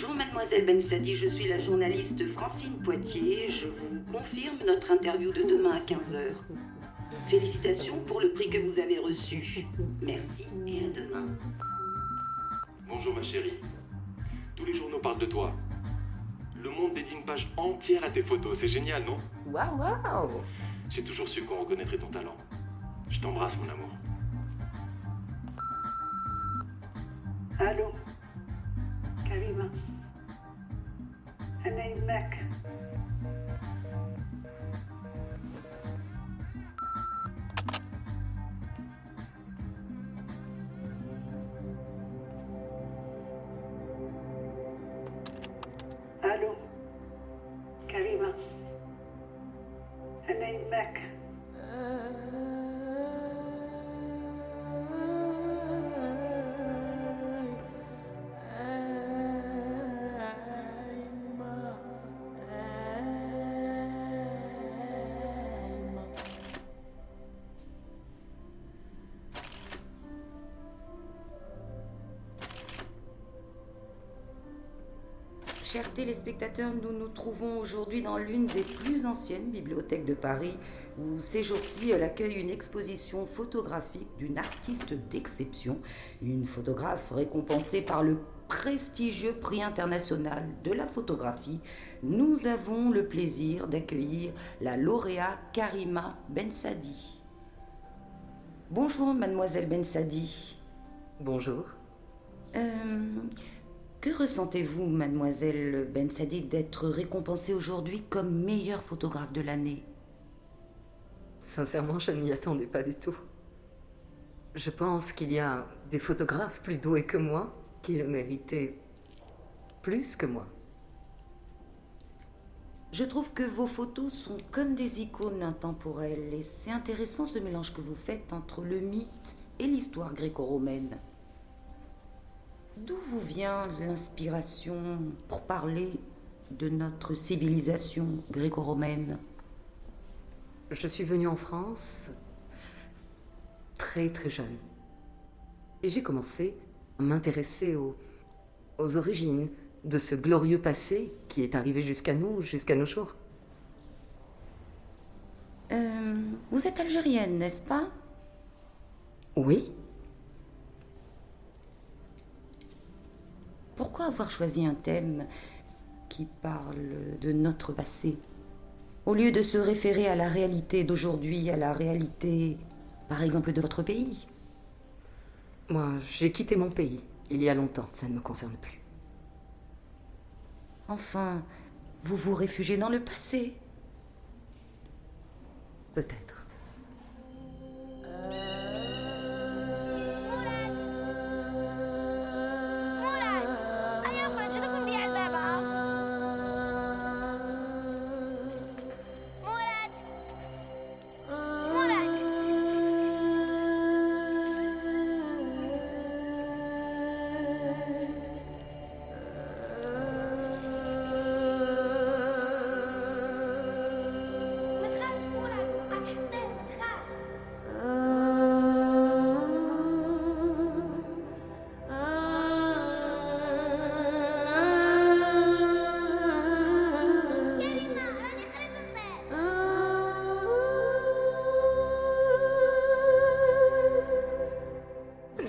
Bonjour mademoiselle Bensadi, je suis la journaliste Francine Poitier. Je vous confirme notre interview de demain à 15 heures. Félicitations pour le prix que vous avez reçu. Merci et à demain. Bonjour ma chérie. Tous les journaux parlent de toi. Le Monde dédie une page entière à tes photos, c'est génial, non? Waouh. J'ai toujours su qu'on reconnaîtrait ton talent. Je t'embrasse, mon amour. الو كريمة أنا يماك الو كريمة أنا يماك Chers téléspectateurs, nous nous trouvons aujourd'hui dans l'une des plus anciennes bibliothèques de Paris, où ces jours-ci, elle accueille une exposition photographique d'une artiste d'exception, une photographe récompensée par le prestigieux prix international de la photographie. Nous avons le plaisir d'accueillir la lauréate Karima Bensadi. Bonjour, mademoiselle Bensadi. Bonjour. Que ressentez-vous, mademoiselle Bensadi, d'être récompensée aujourd'hui comme meilleure photographe de l'année? Sincèrement, je ne m'y attendais pas du tout. Je pense qu'il y a des photographes plus doués que moi qui le méritaient plus que moi. Je trouve que vos photos sont comme des icônes intemporelles et c'est intéressant ce mélange que vous faites entre le mythe et l'histoire gréco-romaine. D'où vous vient l'inspiration pour parler de notre civilisation gréco-romaine? Je suis venue en France très très jeune. Et j'ai commencé à m'intéresser aux origines de ce glorieux passé qui est arrivé jusqu'à nous, jusqu'à nos jours. Vous êtes algérienne, n'est-ce pas? Oui. Pourquoi avoir choisi un thème qui parle de notre passé, au lieu de se référer à la réalité d'aujourd'hui, à la réalité, par exemple, de votre pays? Moi, j'ai quitté mon pays il y a longtemps, ça ne me concerne plus. Enfin, vous vous réfugiez dans le passé. Peut-être.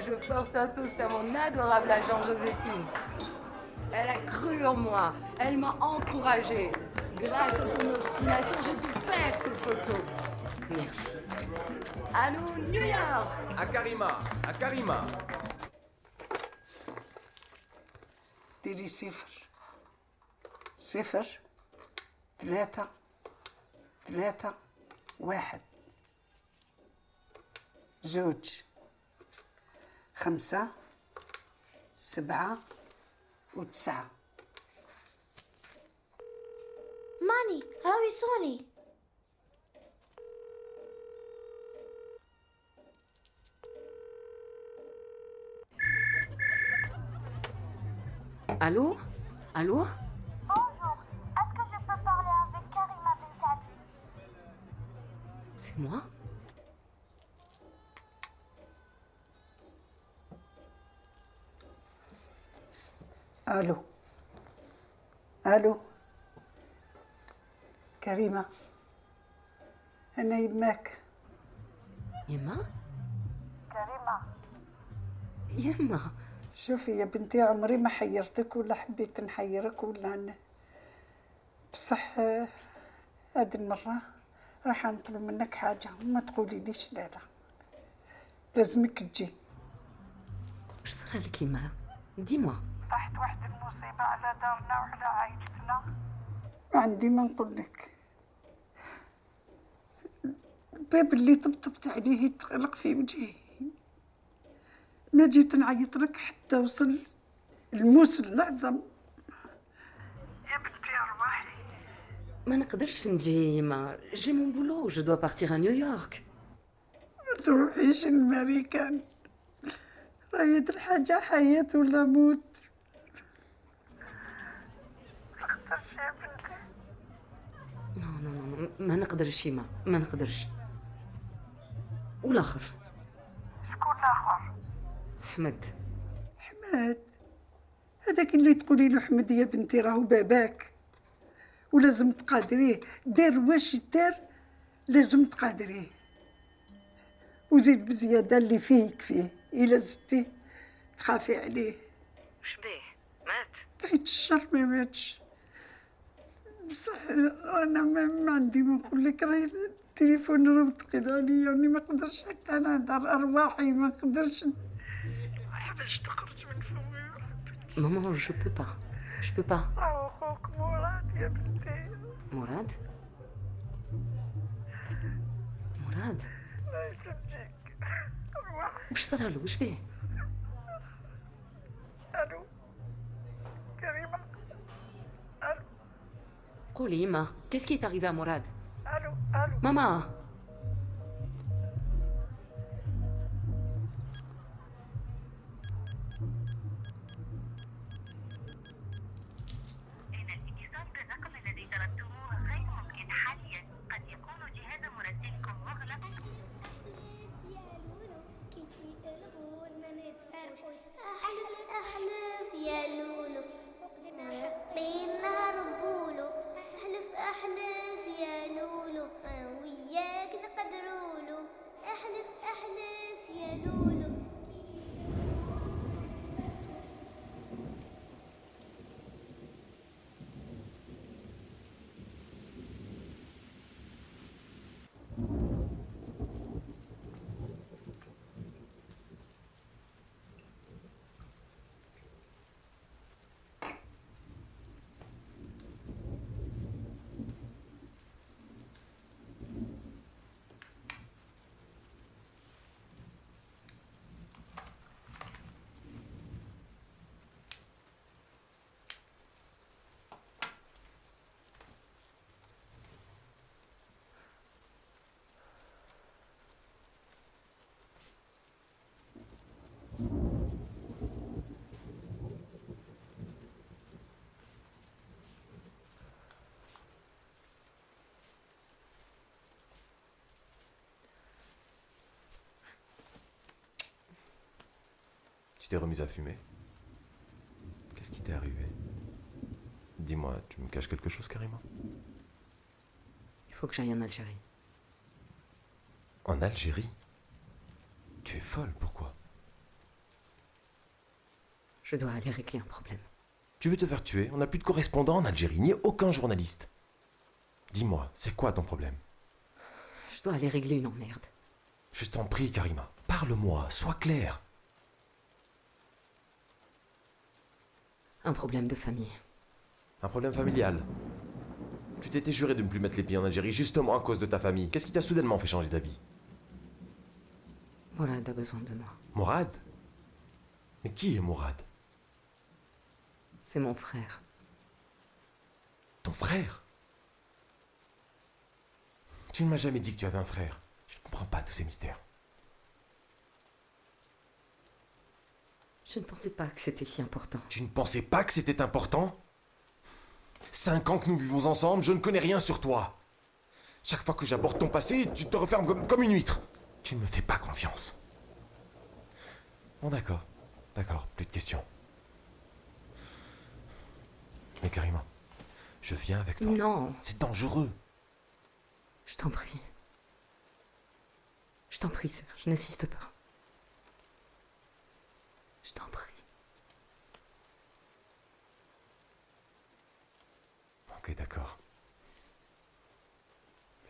Je porte un toast à mon adorable agent Joséphine. Elle a cru en moi, elle m'a encouragée. Grâce à son obstination, j'ai pu faire cette photo. Merci. Allô, New York! À Karima. ديري 0 0 3 3 1 زوج 5 7 و9 ماني راوي سوني. Allô? Allô? Bonjour, est-ce que je peux parler avec Karima Bensadi? C'est moi? الو الو كريمه انا يماك. يما؟ كريمة يما، شوفي يا بنتي، عمري ما حيرتك ولا حبيت نحيرك ولا بصح هذه المره راح نطلب منك حاجه وما تقولي ليش لا لا، لازمك تجي. واش صرا لك يما؟ ديما. طاحت واحد المصيبة على دارنا وعلى عائلتنا. ما عندي ما نقول لك، الباب اللي طبطبت عليه يتغلق في وجهي، ما جيت نعيط لك حتى وصل الموس الأعظم. يا بنتي ارواحي. ما نقدرش نجي يما، جي مون بولو، جو دوا بارتير ا نيويورك. ما تروحيش الماريكان، راهي هاد الحاجة حياة ولا موت. تقدرش يا بنتي. نو نو نو، ما نقدرش يما، ما نقدرش. والاخر شكون الاخر؟ احمد. حماد، هذاك اللي تقولي له حمد يا بنتي راهو باباك ولازم تقادريه، دار واش دار لازم تقادريه، وزيد بزيادة اللي فيه يكفيه، إلا زدتي تخافي عليه. وش بيه؟ مات؟ بعيد الشر ما ماتش، بصح انا ما عندي ما نقول لك، راهي التليفون راه ثقيل عليا، يعني ما نقدرش حتى نهضر، ارواحي ما نقدرش. ما حبش تخرج من فمي. ماما، جو بو با، جو بو با. راهو اخوك مراد يا بنتي. مراد؟ مراد؟ لا يسجيك. ارواحي. وش صرالو؟ وش بيه؟ الو كريمة. الو قولي يما، qu'est-ce qui est arrivé à مراد؟ الو الو. ماما. إن الاتصال بالرقم الذي طلبتموه غير ممكن حاليا، قد يكون جهاز مراسلكم مغلق. أحلف يا لولو فوق جناح الطين نهر بولو. أحلف يا لولو وياك نقدرولو. أحلف يا لولو. Tu t'es remise à fumer? Qu'est-ce qui t'est arrivé? Dis-moi, tu me caches quelque chose, Karima? Il faut que j'aille en Algérie. En Algérie? Tu es folle, pourquoi? Je dois aller régler un problème. Tu veux te faire tuer? On n'a plus de correspondant en Algérie, ni aucun journaliste. Dis-moi, c'est quoi ton problème? Je dois aller régler une emmerde. Je t'en prie, Karima, parle-moi, sois claire. Un problème de famille. Un problème familial. Tu t'étais juré de ne plus mettre les pieds en Algérie justement à cause de ta famille. Qu'est-ce qui t'a soudainement fait changer d'avis? Morad a besoin de moi. Morad? Mais qui est Morad? C'est mon frère. Ton frère? Tu ne m'as jamais dit que tu avais un frère. Je ne comprends pas tous ces mystères. Je ne pensais pas que c'était si important. Tu ne pensais pas que c'était important? 5 ans que nous vivons ensemble, je ne connais rien sur toi. Chaque fois que j'aborde ton passé, tu te refermes comme une huître. Tu ne me fais pas confiance. Bon, d'accord, plus de questions. Mais Karima, Je viens avec toi. Non, C'est dangereux. je t'en prie. Je t'en prie, Serge, n'insiste pas. Je t'en prie. Ok, d'accord.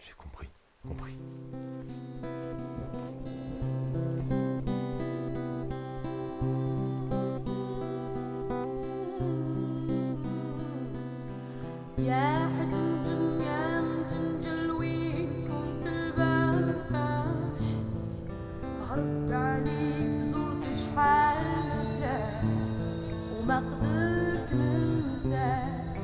J'ai compris. Compris. يا حجنجن يا مجنجل وين كنت البارح هربت عليك زرت شحال من بلاد وما قدرت ننساك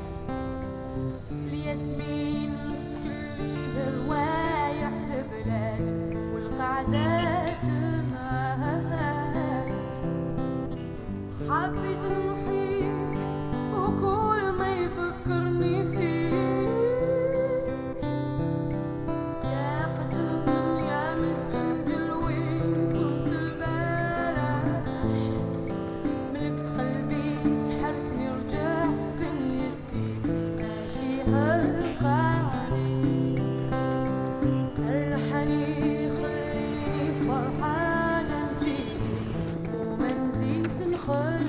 الياسمين مسك الليل روايح البلاد والقعدات معاك حبيت نمحيك وكل ما يفكرني فيك يا حجنجن يا مجنجل وين كنت البارح ملكت قلبي سحرتني رجعت بين يديك ماشي هلقى عليك سرحني خليني فرحانة نجيك وما نزيد نخليك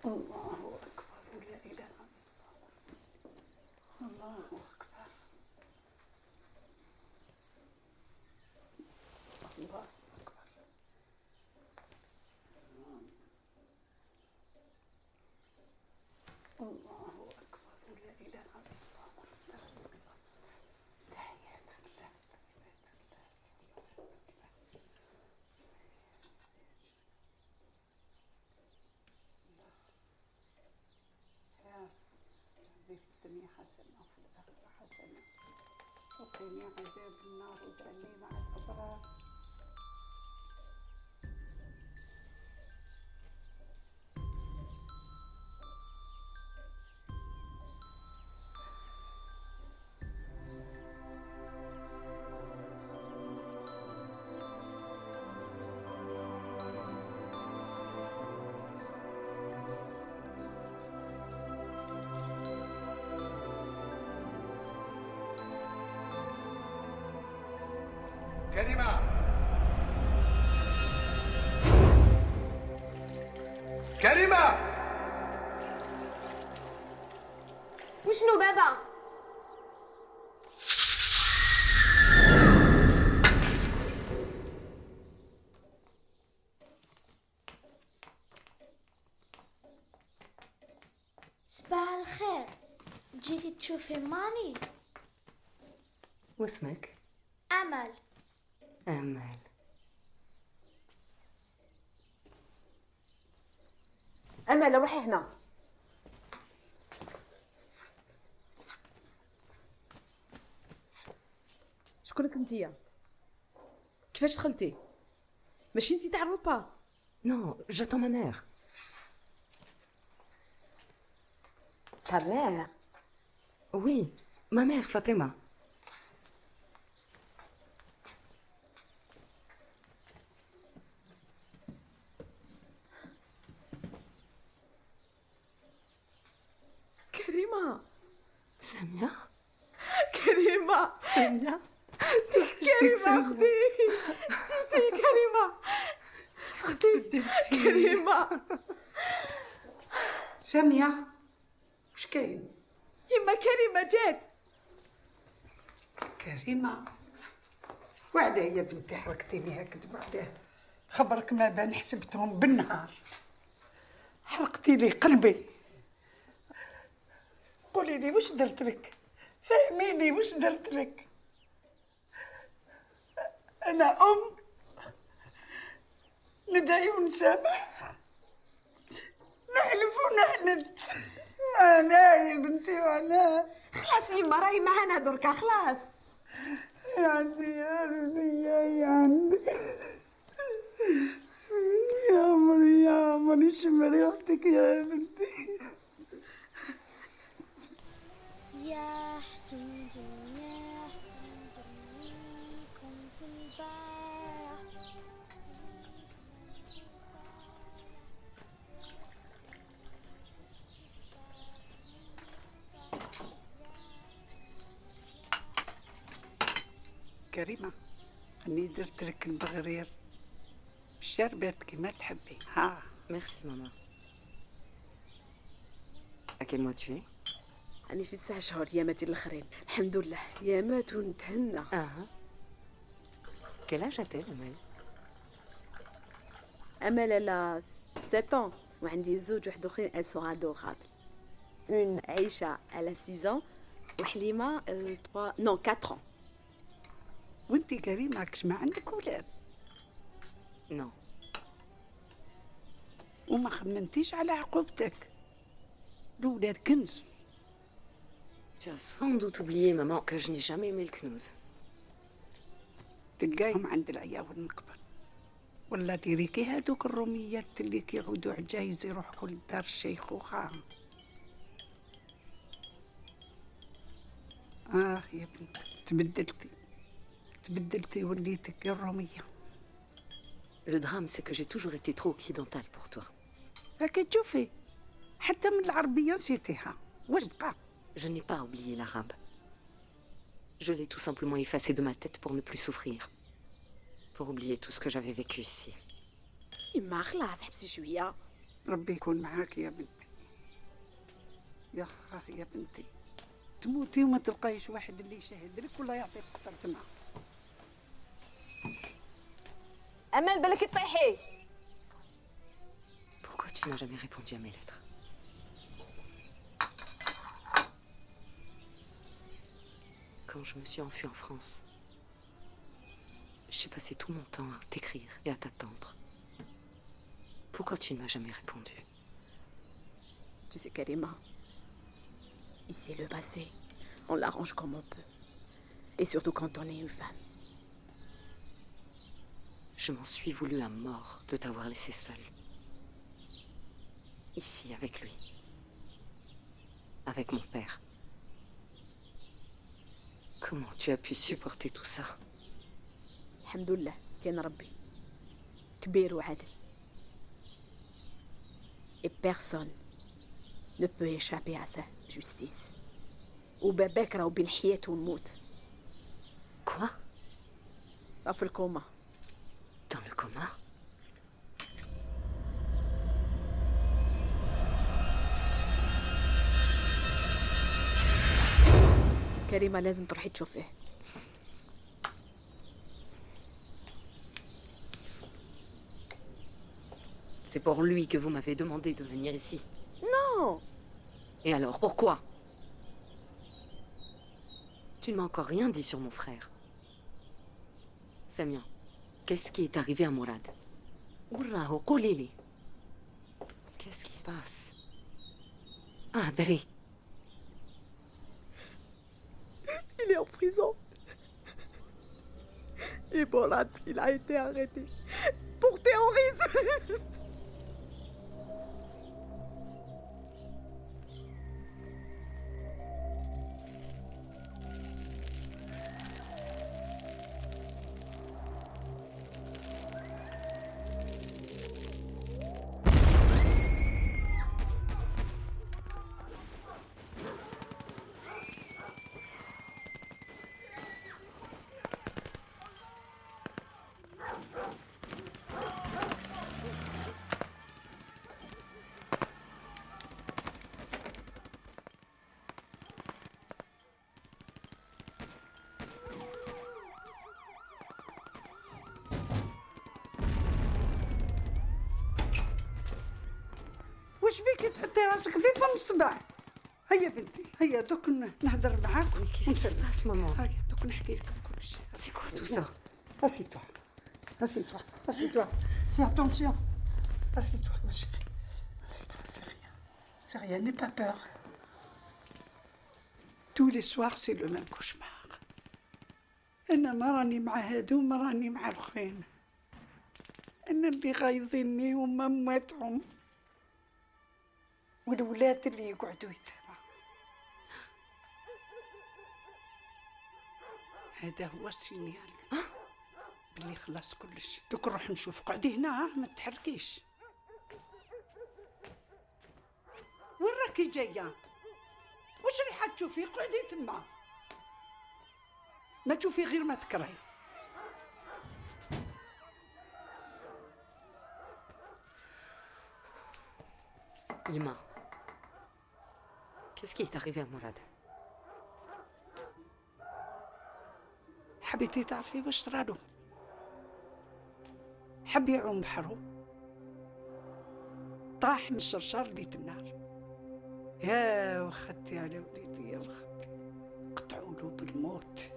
الله أكبر ولا إله إلا الله. الله أكبر. الله أكبر. الله أكبر ولا إله إلا الله محمد رسول الله. تحيات الله طيبات الله صلوات الله. في الدنيا حسنة وفي الآخرة حسنة وقني عذاب النار واجعلني مع الأبرار. كريمة كريمة وشنو بابا؟ صباح الخير، جيتي تشوفي ماني؟ واسمك؟ أمل. أمل. أمل روحي هنا. شكونك انتيا؟ كيفاش دخلتي؟ ماشي انتي تاع الروبا؟ Non, j'attends ma mère. Ta mère? Oui, ma mère Fatima. سامية كريمة أختي جيتي كريمة أختي كريمة سامية وش كاين؟ يما كريمة جات كريمة وعلاه يا بنتي حرقتيني هكذا وعلاه خبرك ما بان حسبتهم بالنهار حرقتي لي قلبي قولي لي واش درت لك فهميني واش درت لك انا ندعي ونسامح نحلف ونحند انا يا بنتي وانا خلاص يما راهي معانا دركا خلاص يا عندي يا ربي يا عندي يا عمري شم ريحتك يا بنتي يا جنجن يا جنجن كنت البارح كريمة أني درت لك البغرير بالشربات كيما تحبي ها Merci, maman. À quel mois tu es? أنا في 9 شهور ياماتي الآخرين الحمد لله يامات ونتهنى Quel âge a-t-elle, Amel? أمل elle a 7 ans وعندي زوج واحد أخرين elles sont adorables. Une عيشة elle a 6 ans وحليمة 3 non 4 ans. وانتي كريمة كش ما عندك ولاد؟ Non. وما خممتيش على عقوبتك الولاد كنز Tu as sans doute oublié, maman, que je n'ai jamais aimé le knouz. تلقاهم عند العياون المكبر ولا ديريكي هادوك الروميات اللي كيعودوا عجايز يروحوا لدار الشيخوخة يا بنت تبدلتي وليتك الرومية Le drame, c'est que j'ai toujours été trop occidentale pour toi. هاكي تشوفي حتى من العربية نسيتيها واش بقى Je n'ai pas oublié l'arabe. Je l'ai tout simplement effacé de ma tête pour ne plus souffrir. Pour oublier tout ce que j'avais vécu ici. يما خلاص حبسي شوية ربي يكون معاك يا بنتي يا خا يا بنتي تموتي وما تلقايش واحد اللي يشهد لك ولا يعطيك قطرة ماء أمل بالك تطيحي Pourquoi tu n'as jamais répondu à mes lettres? Quand je me suis enfuie en France, j'ai passé tout mon temps à t'écrire et à t'attendre. Pourquoi tu ne m'as jamais répondu? Tu sais Karima, ici le passé, on l'arrange comme on peut. Et surtout quand on est une femme. Je m'en suis voulu à mort de t'avoir laissé seule. Ici, avec lui. Avec mon père. Comment tu as pu supporter tout ça? الحمد لله كان ربي كبير وعادل. Et personne ne peut échapper à sa justice. وباباك راهو بين الحياة والموت. Quoi? راه في الكوما. Dans le coma? كريمة لازم تروحي تشوفيه. C'est pour lui que vous m'avez demandé de venir ici. Non. Et alors, pourquoi? Tu ne m'as encore rien dit sur mon frère. Samia, qu'est-ce qui est arrivé à Mourad? Ourraho, qolili. Qu'est-ce qui se passe? Ah, Dari. Il est en prison. Et Mourad, il a été arrêté pour terrorisme. واش بيك تحطي راسك في فم الصباع؟ هيا بنتي هيا دوك نهضر معاك ونفلس. هيا دوك نحكي لك كل شيء. C'est quoi tout ça? Assieds-toi. Assieds-toi. Assieds-toi. Fais attention. Assieds-toi, ma chérie. Assieds-toi, c'est rien. C'est rien, n'aie pas peur. Tous les soirs, c'est le même cauchemar. أنا ما راني مع هادو ما راني مع الآخرين. أنا اللي غايظيني هما مواتهم والولاد اللي يقعدوا يتامى. هذا هو السينيال باللي خلاص كلش. دوك نروح نشوف. قعدي هنا ما تحركيش. وين راكي جايه؟ واش رايحه تشوفي؟ قعدي تما ما تشوفي غير ما تكرهي. Lima, qu'est-ce qui est arrivé à Mourad? حبيتي تعرفي واش صرالو؟ حب يعوم بحرو طاح من الشرشار ليت النار. يا وختي على وليدي يا وختي قطعوا له بالموت.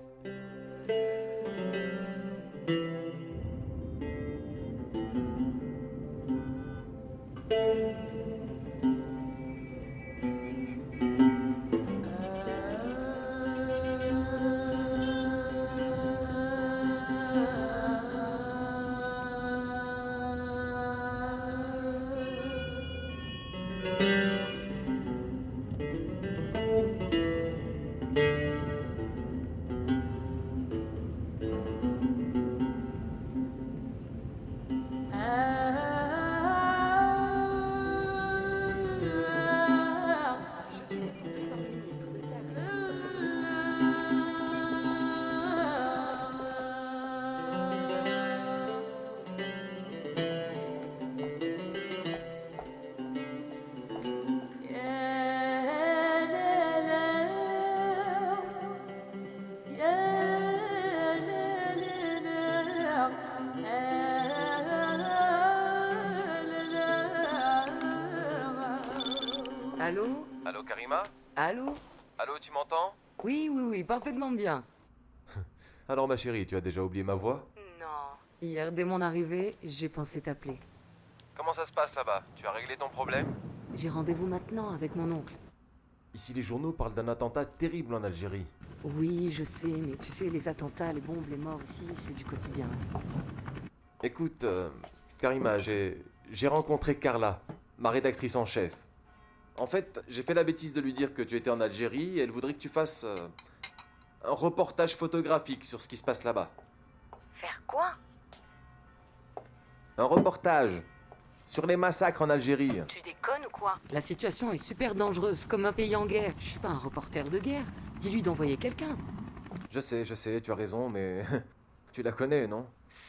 Allô? Allô, Karima? Allô? Allô, tu m'entends? Oui, parfaitement bien. Alors ma chérie, tu as déjà oublié ma voix? Non. Hier, dès mon arrivée, j'ai pensé t'appeler. Comment ça se passe là-bas? Tu as réglé ton problème? J'ai rendez-vous maintenant avec mon oncle. Ici les journaux parlent d'un attentat terrible en Algérie. Oui, je sais, mais tu sais, les attentats, les bombes, les morts ici, c'est du quotidien. Écoute, Karima, j'ai rencontré Carla, ma rédactrice en chef. En fait, j'ai fait la bêtise de lui dire que tu étais en Algérie et elle voudrait que tu fasses un reportage photographique sur ce qui se passe là-bas. Faire quoi? Un reportage sur les massacres en Algérie. Tu déconnes ou quoi? La situation est super dangereuse, comme un pays en guerre. Je suis pas un reporter de guerre. Dis-lui d'envoyer quelqu'un. Je sais, tu as raison, mais tu la connais, non?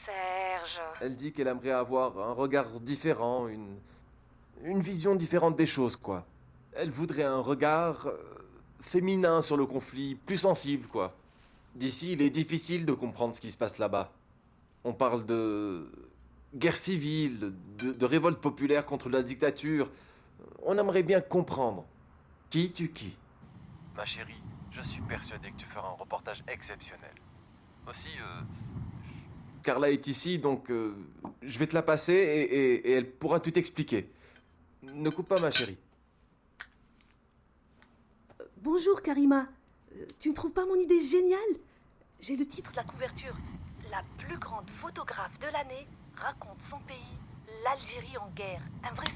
Serge. Elle dit qu'elle aimerait avoir un regard différent, une vision différente des choses, quoi. Elle voudrait un regard féminin sur le conflit, plus sensible, quoi. D'ici, il est difficile de comprendre ce qui se passe là-bas. On parle de guerre civile, de révolte populaire contre la dictature. On aimerait bien comprendre. Qui tue qui? Ma chérie, je suis persuadé que tu feras un reportage exceptionnel. Aussi, Carla est ici, donc je vais te la passer et elle pourra tout expliquer. Ne coupe pas, ma chérie. Bonjour Karima, tu ne trouves pas mon idée géniale? J'ai le titre de la couverture. La plus grande photographe de l'année raconte son pays, l'Algérie en guerre. Un vrai...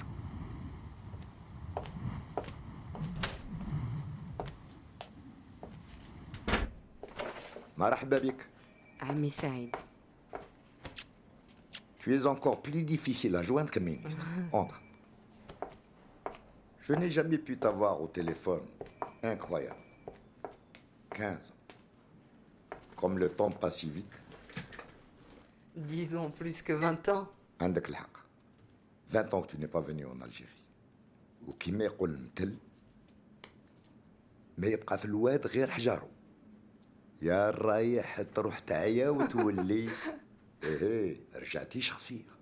مرحبا بك. Ami Saïd. Tu es encore plus difficile à joindre que ministre. Entre. Je n'ai jamais pu t'avoir au téléphone. Incroyable. 15 ans. Comme le temps passe si vite. Disons plus que 20 ans. عندك الحق. 20 ans que tu n'es pas venu en Algérie. وكيما يقول المثل ما يبقى في الواد غير حجاره. يا رايح تروح تعيا وتولي ايه رجعتي شخصية.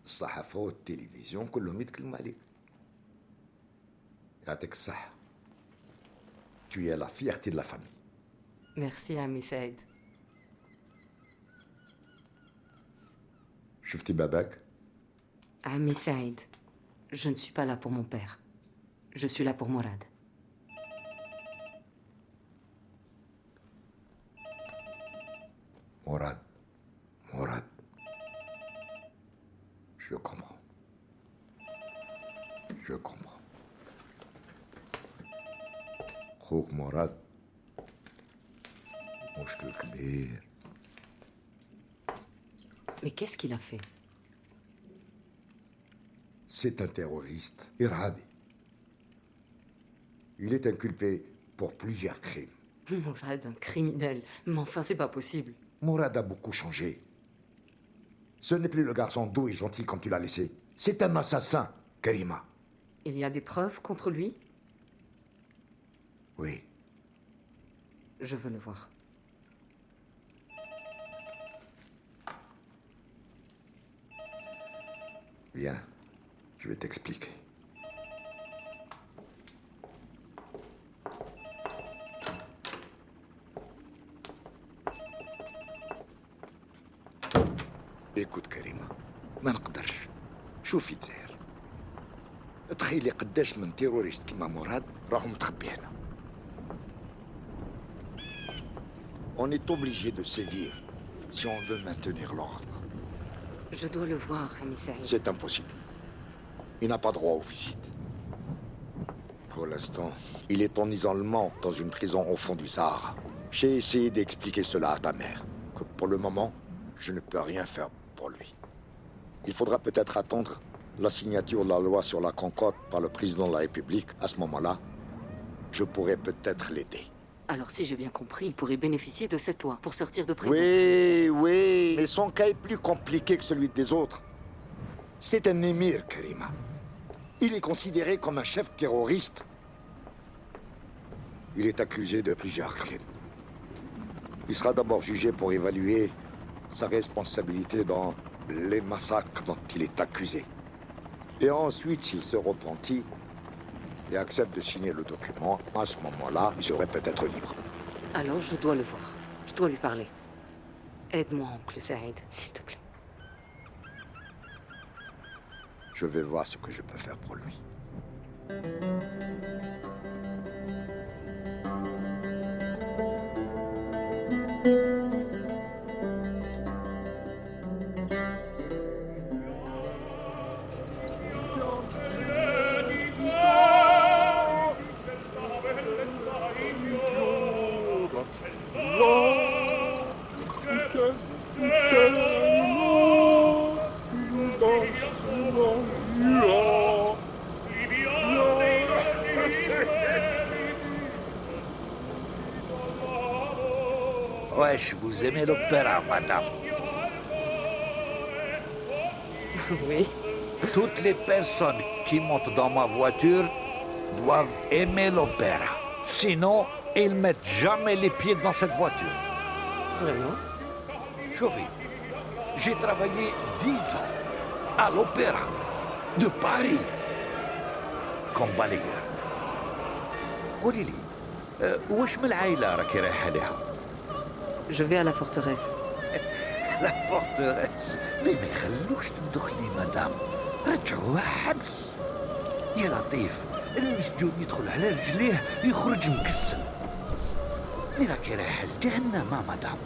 الصحافة والتلفزيون كلهم يتكلموا عليك. يعطيك الصحة. Tu es la fierté de la famille. Merci, Ami Saïd. شفتي باباك؟ Ami Saïd, je ne suis pas là pour mon père. Je suis là pour Morad. Morad. Morad. Je comprends. Je comprends. خوك مراد مشكل كبير. Mais qu'est-ce qu'il a fait? C'est un terroriste, Irhabi. Il est inculpé pour plusieurs crimes. Morad, un criminel. Mais enfin, c'est pas possible. Morad a beaucoup changé. Ce n'est plus le garçon doux et gentil comme tu l'as laissé. C'est un assassin, Karima. Il y a des preuves contre lui? Oui. Je veux le voir. Viens, je vais t'expliquer. Écoute كريمة، ما نقدرش. شوفي تزاير. تخيلي قداش من تيروريست كيما مراد راهم متخبي هنا. On est obligé de sévir si on veut maintenir l'ordre. Je dois le voir, Ami Saïd. C'est impossible. Il n'a pas droit aux visites. Pour l'instant, il est en isolement dans une prison au fond du Sahara. J'ai essayé d'expliquer cela à ta mère, que pour le moment, je ne peux rien faire pour lui. Il faudra peut-être attendre la signature de la loi sur la Concorde par le président de la République. À ce moment-là, je pourrais peut-être l'aider. Alors, si j'ai bien compris, il pourrait bénéficier de cette loi pour sortir de prison. Oui, oui, mais son cas est plus compliqué que celui des autres. C'est un émir, Karima. Il est considéré comme un chef terroriste. Il est accusé de plusieurs crimes. Il sera d'abord jugé pour évaluer sa responsabilité dans les massacres dont il est accusé. Et ensuite, s'il se repentit et accepte de signer le document, à ce moment-là, il serait peut-être libre. Alors, je dois le voir. Je dois lui parler. Aide-moi, oncle Saïd, s'il te plaît. Je vais voir ce que je peux faire pour lui. Wesh, vous aimez l'opéra, madame? Oui. Toutes les personnes qui montent dans ma voiture doivent aimer l'opéra. Sinon, ils mettent jamais les pieds dans cette voiture. Vraiment? Chauffez, j'ai travaillé 10 ans à l'opéra de Paris comme balayeur. قولي لي واش من العائلة راكي رايحة لها؟ Je vais à la forteresse. La forteresse. Mais ما يخلوكش تدخلي مدام. رجعوها حبس. يا لطيف، المسجون يدخل على رجليه يخرج مكسل. مي راكي رايحة لجهنم مدام.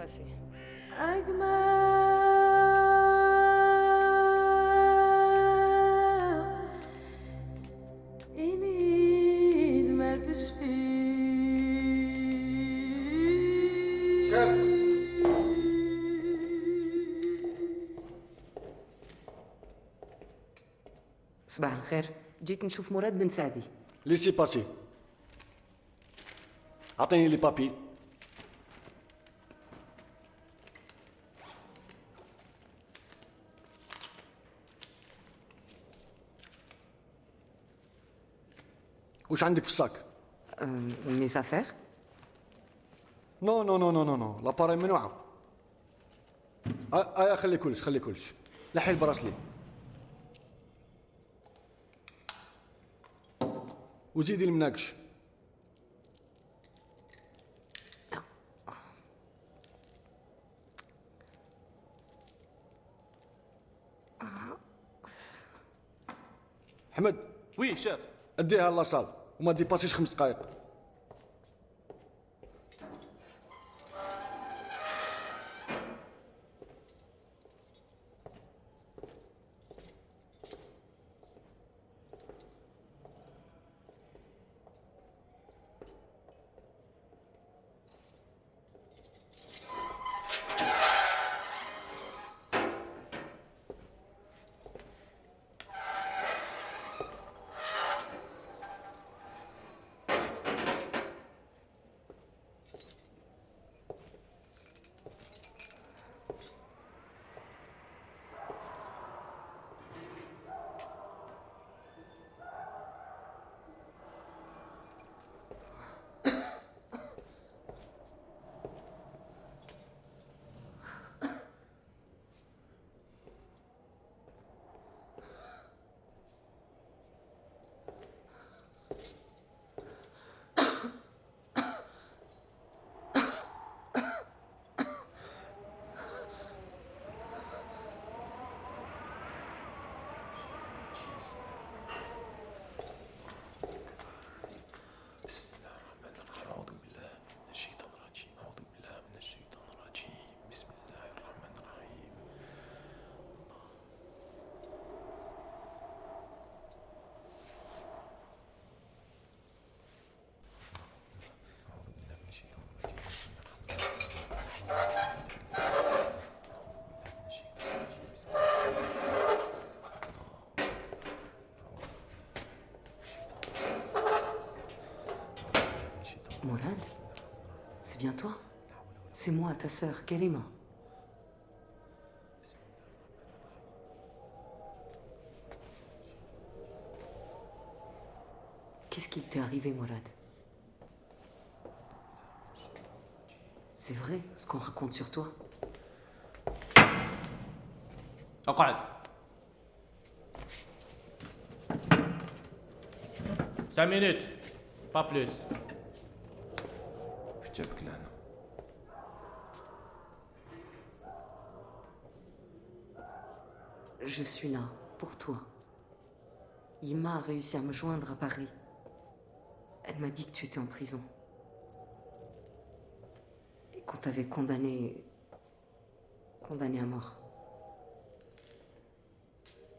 passer. صباح الخير، جيت نشوف مراد بن سعدي. ليسي باسي. اعطيني لي بابي. وش عندك في الساك؟ ميز افير. نو نو نو نو نو نو لاباري ممنوعه. خلي كلش خلي كلش. لحي البراسلي. وزيدي المناقش. حمد. وي شاف. اديها لاصال وما ديباسيش 5 دقائق. Mourad, c'est bien toi? C'est moi, ta sœur, Karima. Qu'est-ce qu'il t'est arrivé, Mourad? C'est vrai ce qu'on raconte sur toi? اقعد. 5 minutes, pas plus. وش جابك لهنا؟ Je suis là, pour toi. Yima a réussi à me joindre à Paris. Elle m'a dit que tu étais en prison. Et qu'on t'avait condamné à mort.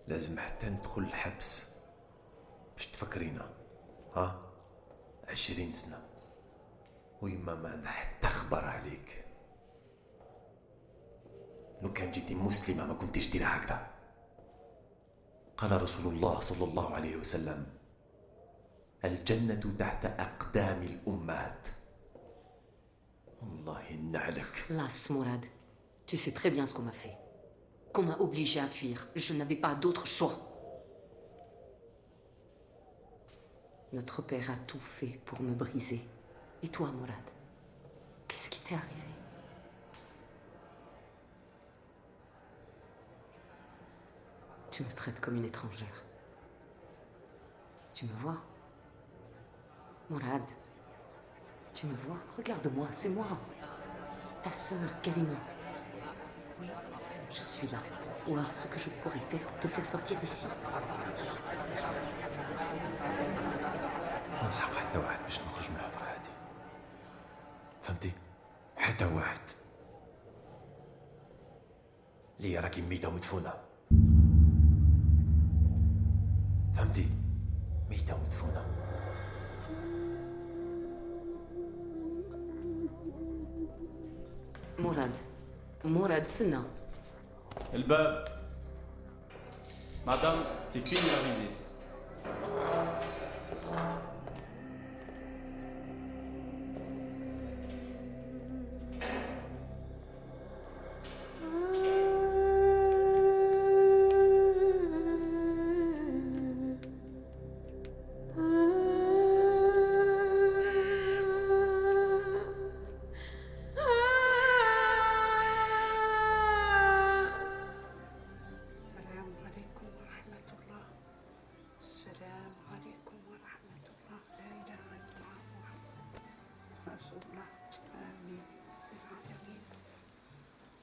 لازم حتى ندخل الحبس باش تفكرينا. ها 20 سنة ويما ما عندها حتى خبر عليك. لو كان جيتي مسلمة ما كنتيش دير هكذا. قال رسول الله صلى الله عليه وسلم: الجنة تحت أقدام الأمهات. والله نعلك. Las, Mourad. Tu sais très bien ce qu'on m'a fait. Qu'on m'a obligé à fuir. Je n'avais pas d'autre choix. Notre père a tout fait pour me briser. Et toi, Mourad, qu'est-ce qui t'est arrivé? Tu me traites comme une étrangère. Tu me vois? Mourad, tu me vois? Regarde-moi, c'est moi. Ta sœur, Karima. Je suis là pour voir ce que je pourrais faire pour te faire sortir d'ici. ما نسحق حتى واحد باش نخرج من الحفرة هادي. فهمتي؟ حتى واحد. راكي ميتة ومدفونة. فهمتي؟ ميتة ومدفونة. مراد استنى. الباب. مدام سي فيني لا فيزيت.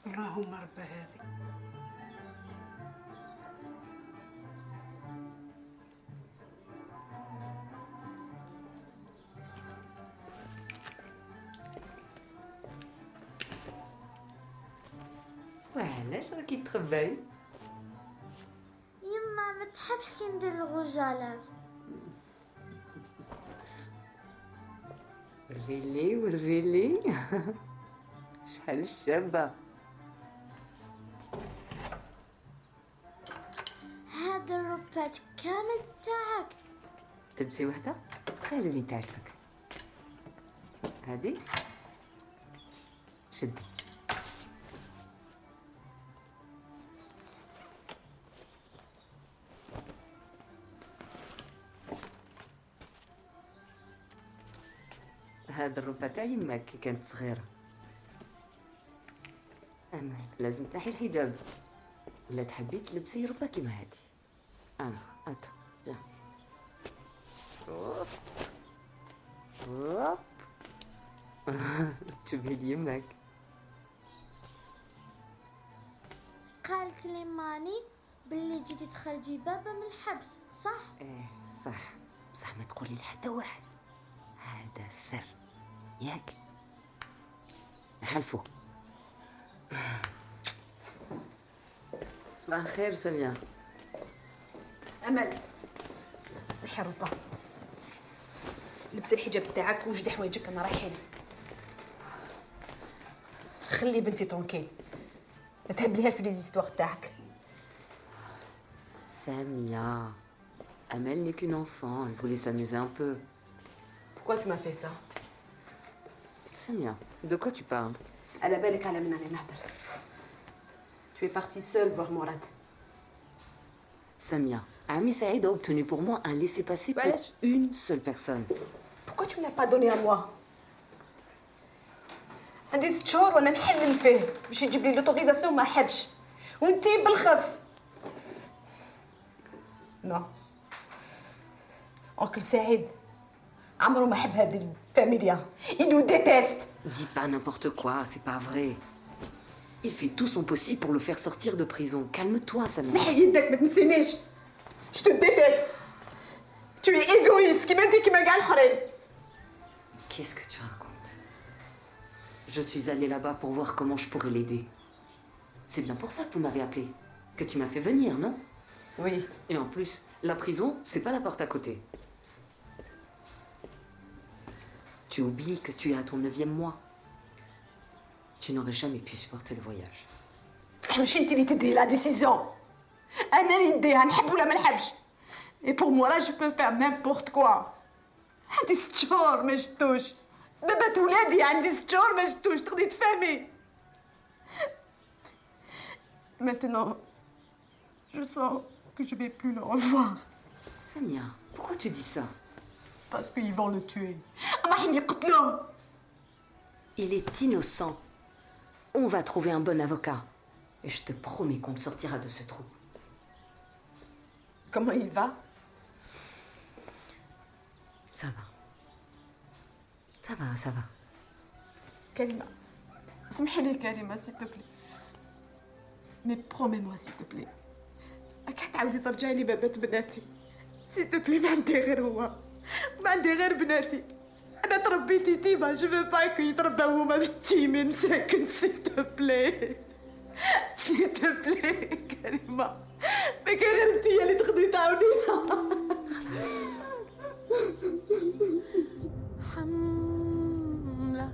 اللهم رب هذه. وعلاش راكي تخباي؟ يما ما تحبش كي ندير الغوج على وريلي شحال شابه. هاد الروبات كامل تاعك. تلبسي وحده خير اللي تعجبك. هادي شدي. هاد الروبه تاع يماك كي كانت صغيره. انا لازم تنحي الحجاب ولا تحبي تلبسي روبه كيما هادي. انا ات يا هوب تشبهي لي يماك. قالت لي ماني باللي جيتي تخرجي بابا من الحبس صح؟ ايه صح، بصح ما تقولي لحتى واحد، هذا سر ياك. نحلفو. صباح الخير سامية. امل نحي الروبه، لبسي الحجاب تاعك وجدي حوايجك انا رايحين. خلي بنتي ترونكيل، لا تهبليها في ليزيستوار تاعك. Samia, Amel n'est qu'une enfant, elle voulait s'amuser un peu. Pourquoi tu m'as fait ça? Samia, de quoi tu parles? على بالك على من راني نهضر. Tu es partie seule voir Morad. Samia, Ami Saïd a obtenu pour moi un laissez-passer pour une seule personne. Pourquoi tu me l'as pas donné à moi? عندي 6 شهور وانا نحلل فيه باش يجيب لي لوتوريزاسيون ما حبش وانتي بالخف. نو أنكل سعيد عمره ما حب هذه الفاميليا. Il nous déteste. Dis pas n'importe quoi, c'est pas vrai. Il fait tout son possible pour le faire sortir de prison. Calme-toi, Samia. نحي يدك ما تنسينيش. Je te déteste. Tu es égoïste كيما انتي كيما كاع الآخرين. Qu'est-ce que tu racontes? Je suis allée là-bas pour voir comment je pourrais l'aider. C'est bien pour ça que vous m'avez appelé. Que tu m'as fait venir, non? Oui. Et en plus, la prison, c'est pas la porte à côté. Tu oublies que tu es à ton 9e mois. Tu n'aurais jamais pu supporter le voyage. ماشي انتي اللي تدي لا ديسيزيون. انا اللي نديها نحب ولا ما نحبش. Et pour moi là je peux faire n'importe quoi. عندي 6 شهور ما شفتوش. دابا ولادي عندي 6 شهور ما شفتوش تقدري تفهمي. Maintenant, je sens que je vais plus le revoir. Samia, pourquoi tu dis ça? Parce qu'ils vont le tuer. رايحين يقتلوه. Il est innocent. On va trouver un bon avocat. Et je te promets qu'on le sortira de ce trou. Comment il va? Ça va. Ça va, ça va. كريمة سمحي لي كريمة s'il te plaît. Mais promets-moi s'il te plaît. راك تعاودي ترجعي لي بابات بناتي. s'il te plaît ما عندي غير هو. ما عندي غير بناتي. أنا تربيت يتيمة. je veux pas كي يترباو هما بالتيمين مساكن s'il te plaît. s'il te plaît كريمة ما كاين غير انت اللي تقدري تعاونينا حملك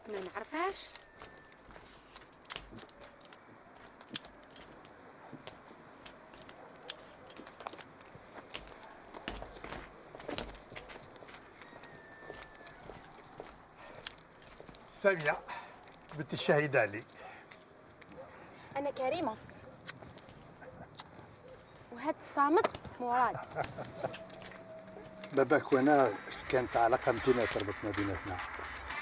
ما نعرفهاش سامية بنت الشهيدة علي. أنا كريمة وهاد الصامت مراد. باباك وانا كانت علاقة متينة تربطنا بيناتنا،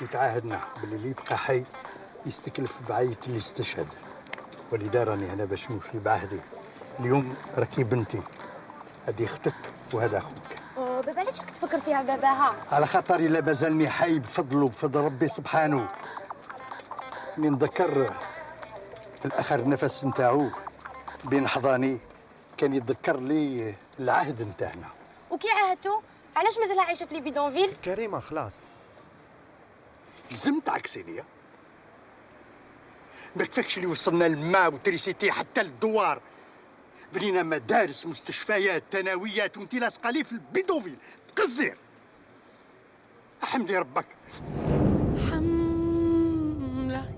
وتعاهدنا باللي اللي يبقى حي يستكلف بعية اللي استشهد، ولذا راني هنا باش نوفي بعهدي. اليوم راكي بنتي، هذه اختك وهذا اخوك. بابا علاش راك تفكر فيها باباها؟ على خاطر الا مازالني حي بفضله بفضل ربي سبحانه. اللي نذكر في الاخر النفس نتاعو بين حضاني كان يتذكر لي العهد نتاعنا. وكي عاهدتو؟ علاش مازالها عايشه في لي بيدونفيل؟ كريمه خلاص لازم تعكسيني. ما كفاكش اللي وصلنا الماء وتريسيتي حتى للدوار، بنينا مدارس مستشفيات ثانويات وانتي لاصقه لي في البيدونفيل تقصدير. احمدي ربك. حملك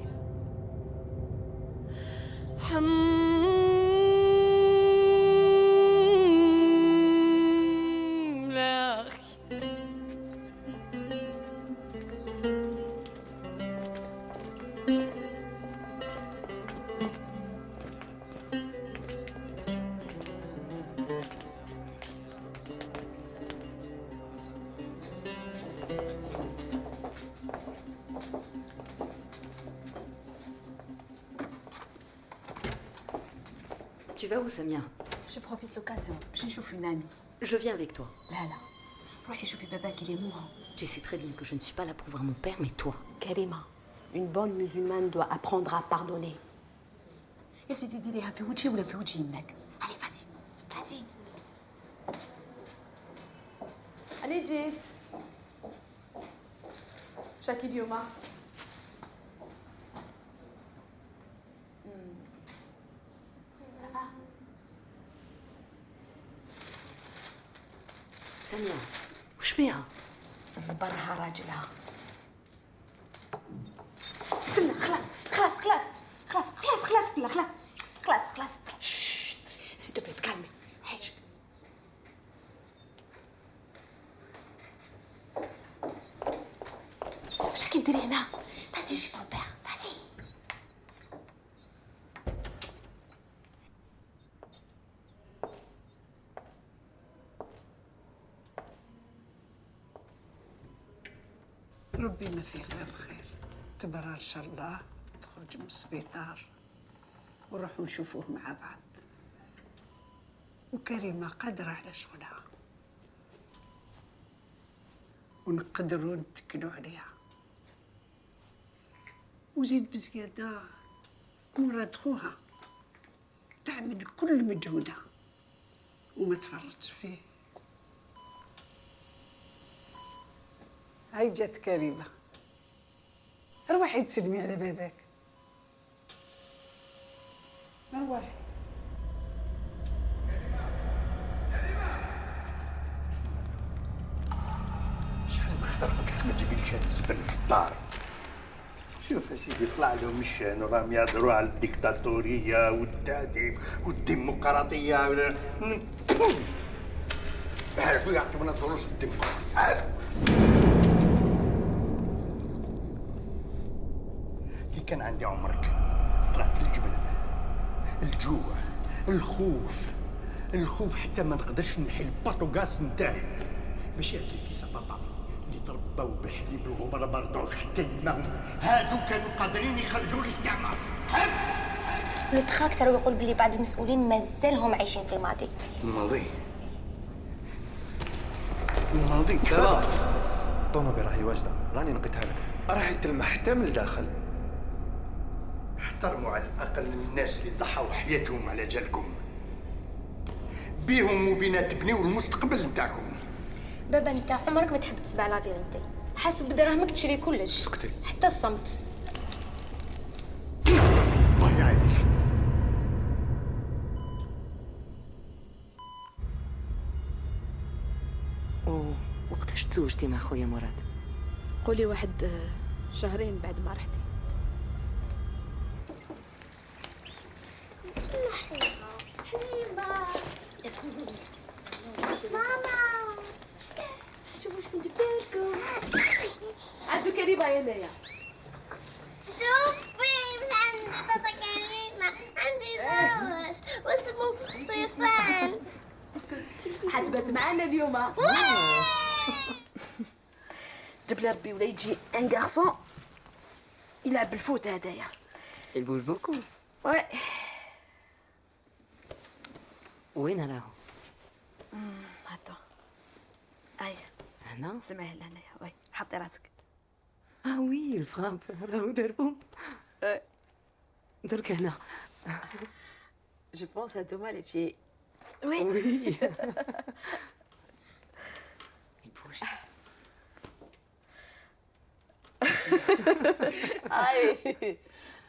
Tu vas où, Samia? Je profite de l'occasion باش نشوف une amie. Je viens avec toi. لا روحي شوفي بابا qu'il est mourant. Tu sais très bien que je ne suis pas là pour voir mon père, mais toi. كريمة une bonne musulmane doit apprendre à pardonner. يا سيدي ديريها في وجهي ولا في وجه يمك. allez vas-y vas-y. أنا جيت. شاكي اليوم؟ ça va. سامية وش بيها؟ زبرها راجلها. سمع خلاص بالله خلاص. s'il te plaît تكلمي حاجة. واش راكي ديري هنا؟ vas-y je t'en perds vas-y. ربي ما فيه غير الخير. تبرر ان شاء الله تخرج من السبيطار ونروحوا نشوفوه مع بعض. وكريمة قادرة على شغلها ونقدروا نتكلوا عليها. وزيد بزيادة مراد خوها تعمل كل مجهودها وما تفرطش فيه. هاي جات كريمة، روحي تسلمي على باباك. روحي. شحال من خطر قلت لك ما تجيبيليش هاد الزبل في الدار. شوف يا سيدي طلع لهم الشان وراهم يهضروا على الديكتاتورية والتعذيب والديمقراطية. هاكو يعطيونا دروس في الديمقراطية. كي كان عندي عمرك طلعت للجبل، الجوع، الخوف حتى ما نقدرش نحل الباطوغاس نتاعي باش ياكل في بابا اللي تربوا بحليب الغبره ما رضعوش حتى يماهم. هادو كانوا قادرين يخرجوا الاستعمار. التراكتور يقول بلي بعض المسؤولين مازالهم عايشين في الماضي. الماضي لا الطوموبيل راهي واجده، راني نقيتها لك، راهي تلمح حتى من الداخل. احترموا على الاقل الناس اللي ضحوا حياتهم على جالكم، بيهم وبينا تبنيو المستقبل نتاعكم. بابا انت عمرك ما تحب تسمع لا فيغيتي، حاسب بدراهمك تشري كلش. سكتي. حتى الصمت. الله يعينك. وقتاش تزوجتي مع خويا مراد؟ قولي واحد شهرين بعد ما رحتي. شنو حليمة ماما شوفوا شكون جبت لكم. عندو كريمة هنايا. شوفي مش عندي طاطا كريمة، عندي جوز واسمه صيصان. حتبات معانا اليوم. جاب لي ربي ولا يجي ان غارسون يلعب بالفوت هدايا. Il bouge beaucoup. وي وين راهو؟ هاتو اي هنا؟ سمعي لهنايا. وي حطي راسك. وي الفراب راهو دارهم. درك هنا. جو بونس هادو هما لي بيي. وي يبوش. اي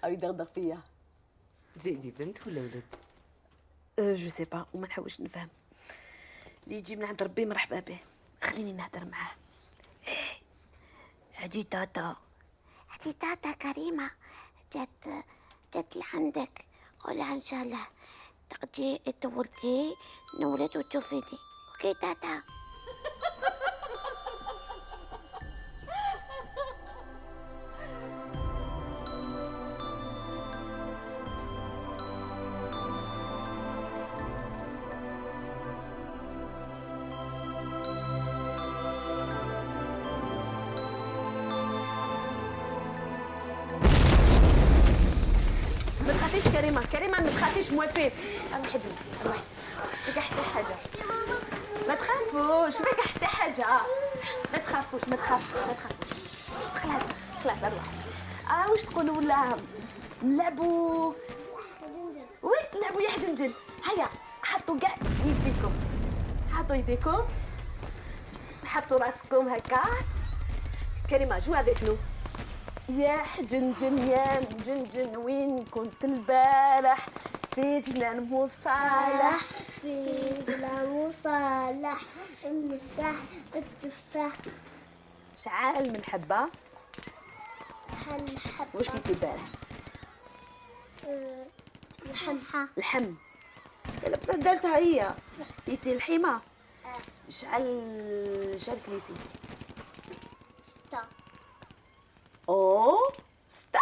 يدغدغ فيا. زيدي بنت ولا ولد؟ جو سي با وما نحوش نفهم. اللي يجي من عند ربي مرحبا به، خليني نهدر معاه. هادي تاتا كريمة جات لعندك، قولها ان شاء الله تقضي تولدي نولد وتشوفيني. اوكي تاتا. ما تخافيش كريمة ما تخافيش. موافق. روحي بنتي روحي. فيك حتى حاجة. ما تخافوش فيك حتى حاجة. ما تخافوش. خلاص اروح. واش تقولوا ولا نلعبوا؟ وي نلعبوا يا حجنجل. هيا حطوا كاع يديكم، حطوا يديكم، حطوا راسكم هكا. كريمة جو افيك نو. يا حجنجن يا مجنجن وين كنت البارح؟ في جنان مصالح، في جنان مصالح، المساح التفاح. شعال من حبة. شحال حبة. واش كنتي البارح؟ الحم. لا بصح دالتها هي. كليتي الحيمة. شعال كليتي؟ 6. اوه 6.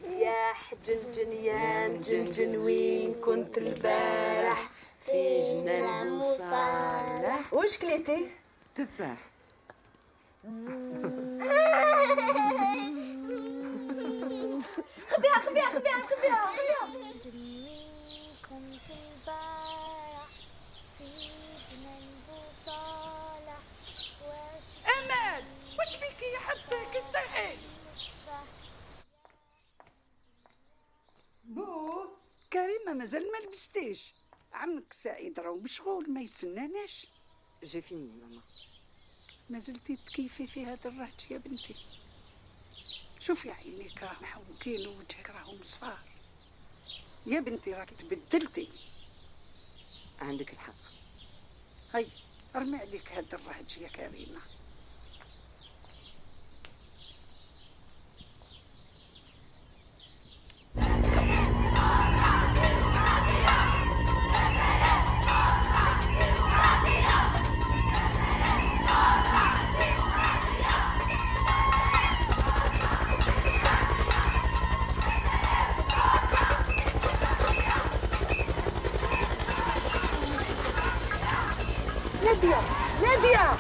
يا حجنجن يا مجنجن وين كنت البارح؟ في جنان مصالح. واش كليتي؟ تفاح. خبيها. كنت البارح في جنان بصالح. امال واش بيكي يا حبك تطيحي؟ بو كريمة مازال ما لبستيش. عمك سعيد راهو مشغول ما يستناناش. جي فيني ماما. ما زلتي تكيفي في هذا الرهج يا بنتي. شوفي عينيك راه محوكين ووجهك راهو مصفار. يا بنتي راك تبدلتي. عندك الحق. هاي ارمي عليك هذا الرهج يا كريمة. نادية نادية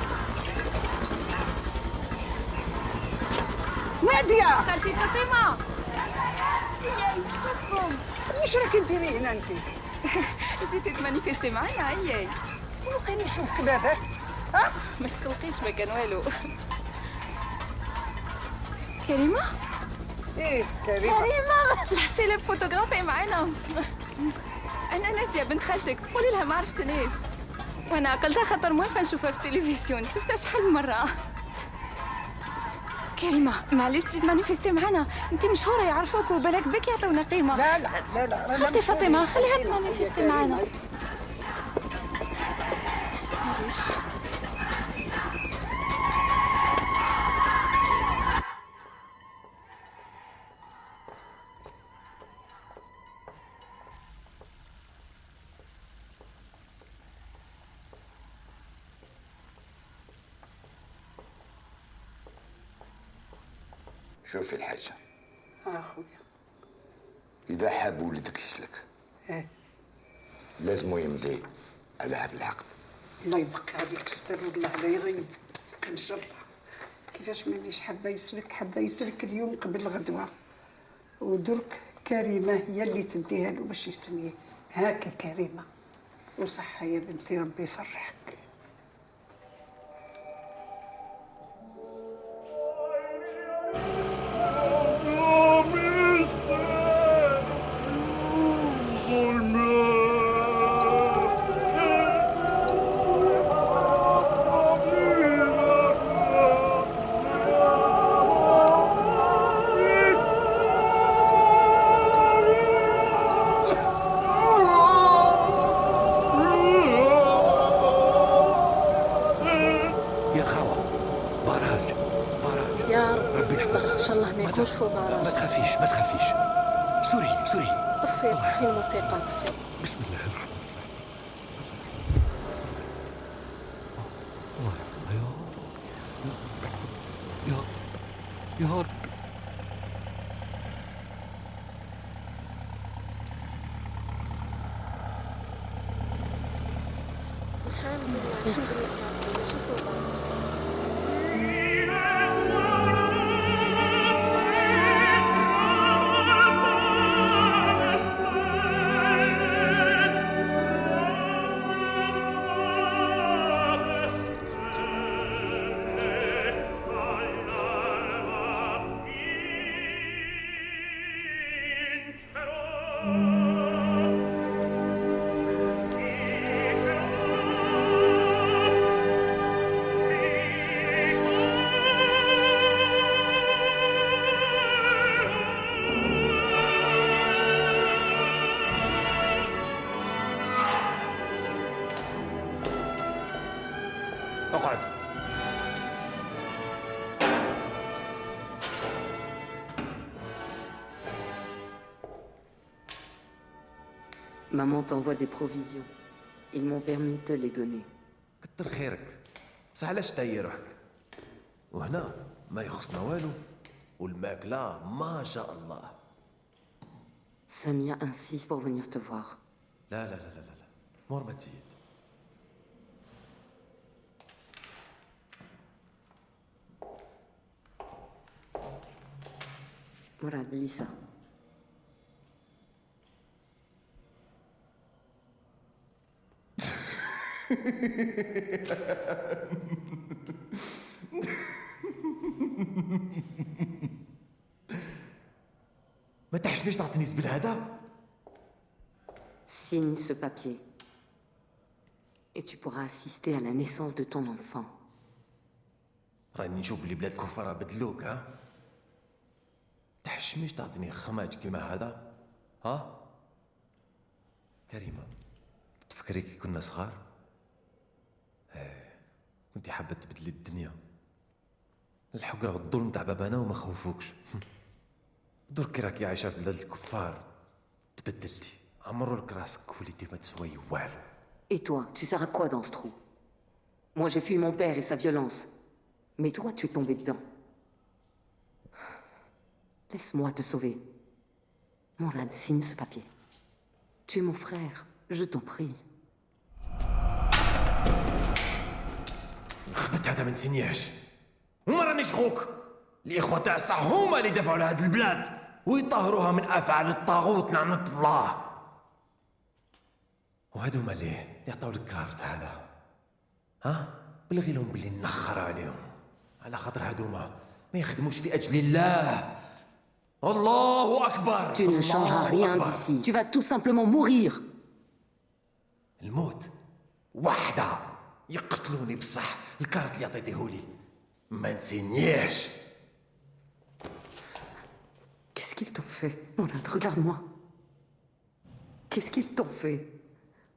نادية خالتي فاطمه ياي واش تفهم واش راكي ديري هنا انت جيتي تمانيفيستي معايا عياي ولو كان يشوفك باباك ها ما تقلقيش ما كان والو كريمه ايه كريمه السيلب فوتوغرافي معانا انا ناديه بنت خالتك قولي لها ما عرفتنيش وانا قلتها خاطر موالفه نشوفها في التلفزيون شفتها شحال من مره كريمه معليش تجي تمانيفيستي معانا انت مشهوره يعرفوك وبالك بك يعطيونا قيمه لا خالتي فاطمه خليها تمانيفيستي معانا معليش شوفي الحاجة اخويا إذا حاب ولدك يسلك لازم يمضي على هذا العقد. الله يبقى عليك ستر والله لا يغيب ان شاء الله كيفاش مانيش حابه يسلك اليوم قبل الغدوه ودرك كريمه هي اللي تديها له باش يسميه هاكا كريمه وصحه يا بنتي ربي يفرحك. مش فوق براج. ما تخافيش سوري طفي الموسيقى طفي. بسم الله الرحمن الرحيم. الله يا رب الحمد لله ماشي فوق براج. اقعد. Maman t'envoie des provisions. Ils m'ont permis de te les donner. كتر خيرك بصح علاش تعيي روحك؟ وهنا ما يخصنا والو والماكلة ما شاء الله. Samia insiste pour venir te voir. لا مور ما تزيد. Mourad, lis ça. ما تحشميش تعطيني زبل هذا؟ Signe ce papier. Et tu pourras assister à la naissance de ton enfant. راني نشوف بلي بلاد كفارة بدلوك ها؟ تحشميش تعطيني خماج كيما هذا؟ ها؟ كريمة تفكري كي كنا صغار؟ كنتي حابة تبدلي الدنيا. الحقرة والظلم تاع بابانا وما خوفوكش. دركي راكي عايشة في بلاد الكفار تبدلتي. عمرولك راسك وليتي ما تسوي والو. Et toi, tu sers à quoi dans ce trou? Moi, j'ai fui mon père et sa violence. Mais toi, tu es tombé dedans. Laisse-moi te sauver. Mourad, signe ce papier. Tu es mon frère, je t'en prie. خدت هذا ما نسينيهش وما رانيش خوك. الإخوة تاع الصح هما اللي دافعوا على هاد البلاد ويطهروها من أفعال الطاغوت لعنة الله. وهذوما اللي يعطاو الكارت هذا، ها؟ بلغي لهم بلي نخر عليهم، على خاطر هذوما ما يخدموش في أجل الله. الله أكبر. Tu ne changeras rien d'ici. Tu vas tout simplement mourir. الموت وحدة يقتلوني بصح الكارت اللي عطيتيهولي ما نسينيهش. Qu'est-ce qu'ils t'ont fait, Mourad? Regarde-moi. Qu'est-ce qu'ils t'ont fait?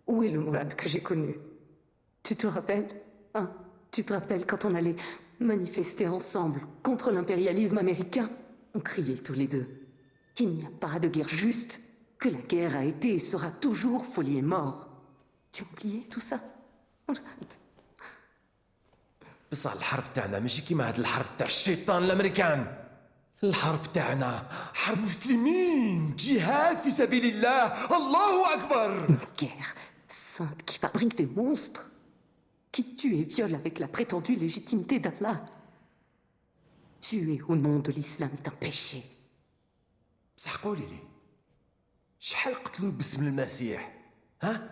Où est le Mourad que j'ai connu? Tu te rappelles? Hein? Tu te rappelles quand on allait manifester ensemble contre l'impérialisme américain? On criait tous les deux qu'il n'y a pas de guerre juste, que la guerre a été et sera toujours folie et mort. Tu as oublié tout ça, Mourad? بصح الحرب تاعنا ماشي كيما هاد الحرب تاع الشيطان الامريكان. الحرب تاعنا حرب مسلمين، جهاد في سبيل الله. الله اكبر. Une guerre sainte qui fabrique des monstres, qui tue et viole avec la prétendue légitimité d'Allah. Tuer au nom de l'islam est un péché. بصح قولي لي شحال قتلوا باسم المسيح؟ ها؟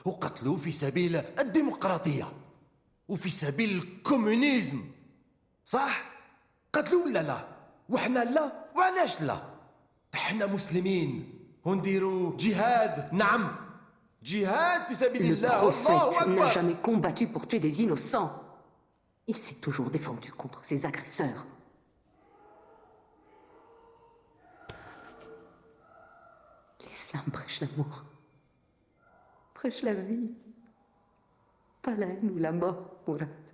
وقتلوا في سبيل الديمقراطية وفي سبيل الكومونيزم، صح؟ قتلوا ولا لا؟ وحنا لا؟ وعلاش لا؟ احنا مسلمين ونديروا جهاد. نعم، جهاد في سبيل Le الله. الله prophète n'a أكبر. jamais combattu pour tuer des innocents. Il s'est toujours défendu contre ses agresseurs. L'islam prêche l'amour, prêche la vie, pas la haine ou la mort, Mourad.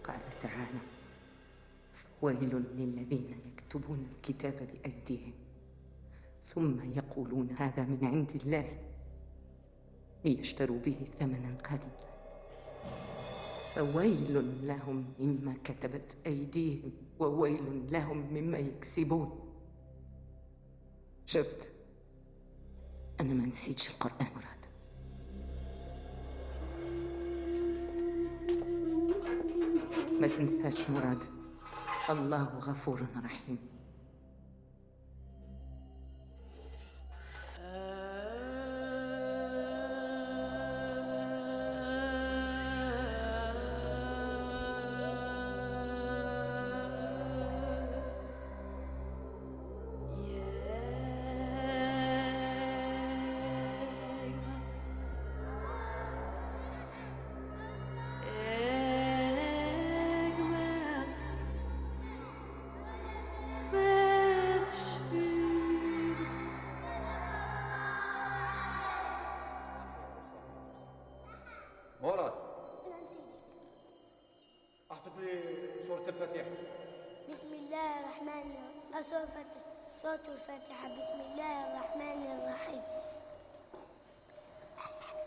قال تعالى: ويل للذين يكتبون الكتاب بأيديهم ثم يقولون هذا من عند الله ليشتروا به ثمنا قليلا فويل لهم مما كتبت أيديهم وويل لهم مما يكسبون. شفت؟ أنا ما نسيتش القرآن مراد. ما تنساش مراد، الله غفور رحيم. مراد، احفظ لي سورة الفاتحة. بسم الله الرحمن الرحيم. سورة الفاتحة. بسم الله الرحمن الرحيم.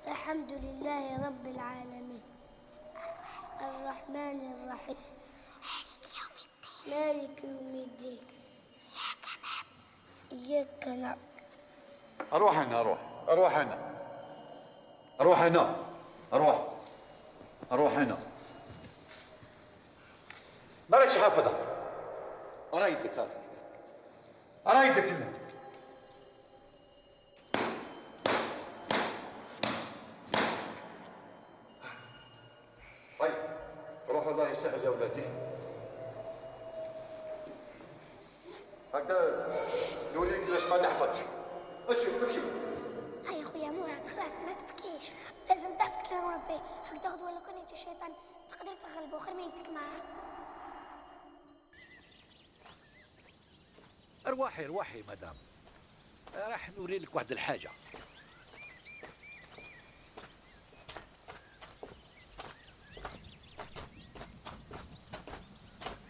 الحمد لله رب العالمين الرحمن الرحيم مالك يوم الدين إياك نعبد. اروح هنا، اروح هنا، اروح هنا، اروح هنا. مالكش حافظة. أنا يدك هذا، أنا يدك هنا. طيب روح، الله يسهل يا ولادي. هكذا نوريك ليش ما تحفظش. امشي. هيا خويا مراد خلاص ما تبكيش، لازم تعرف تكلم ربي. هكذا غدوة لو كان يجي الشيطان تقدر تغلبه، خير ما يدك معاه. ارواحي مدام، راح نوري لك واحد الحاجة.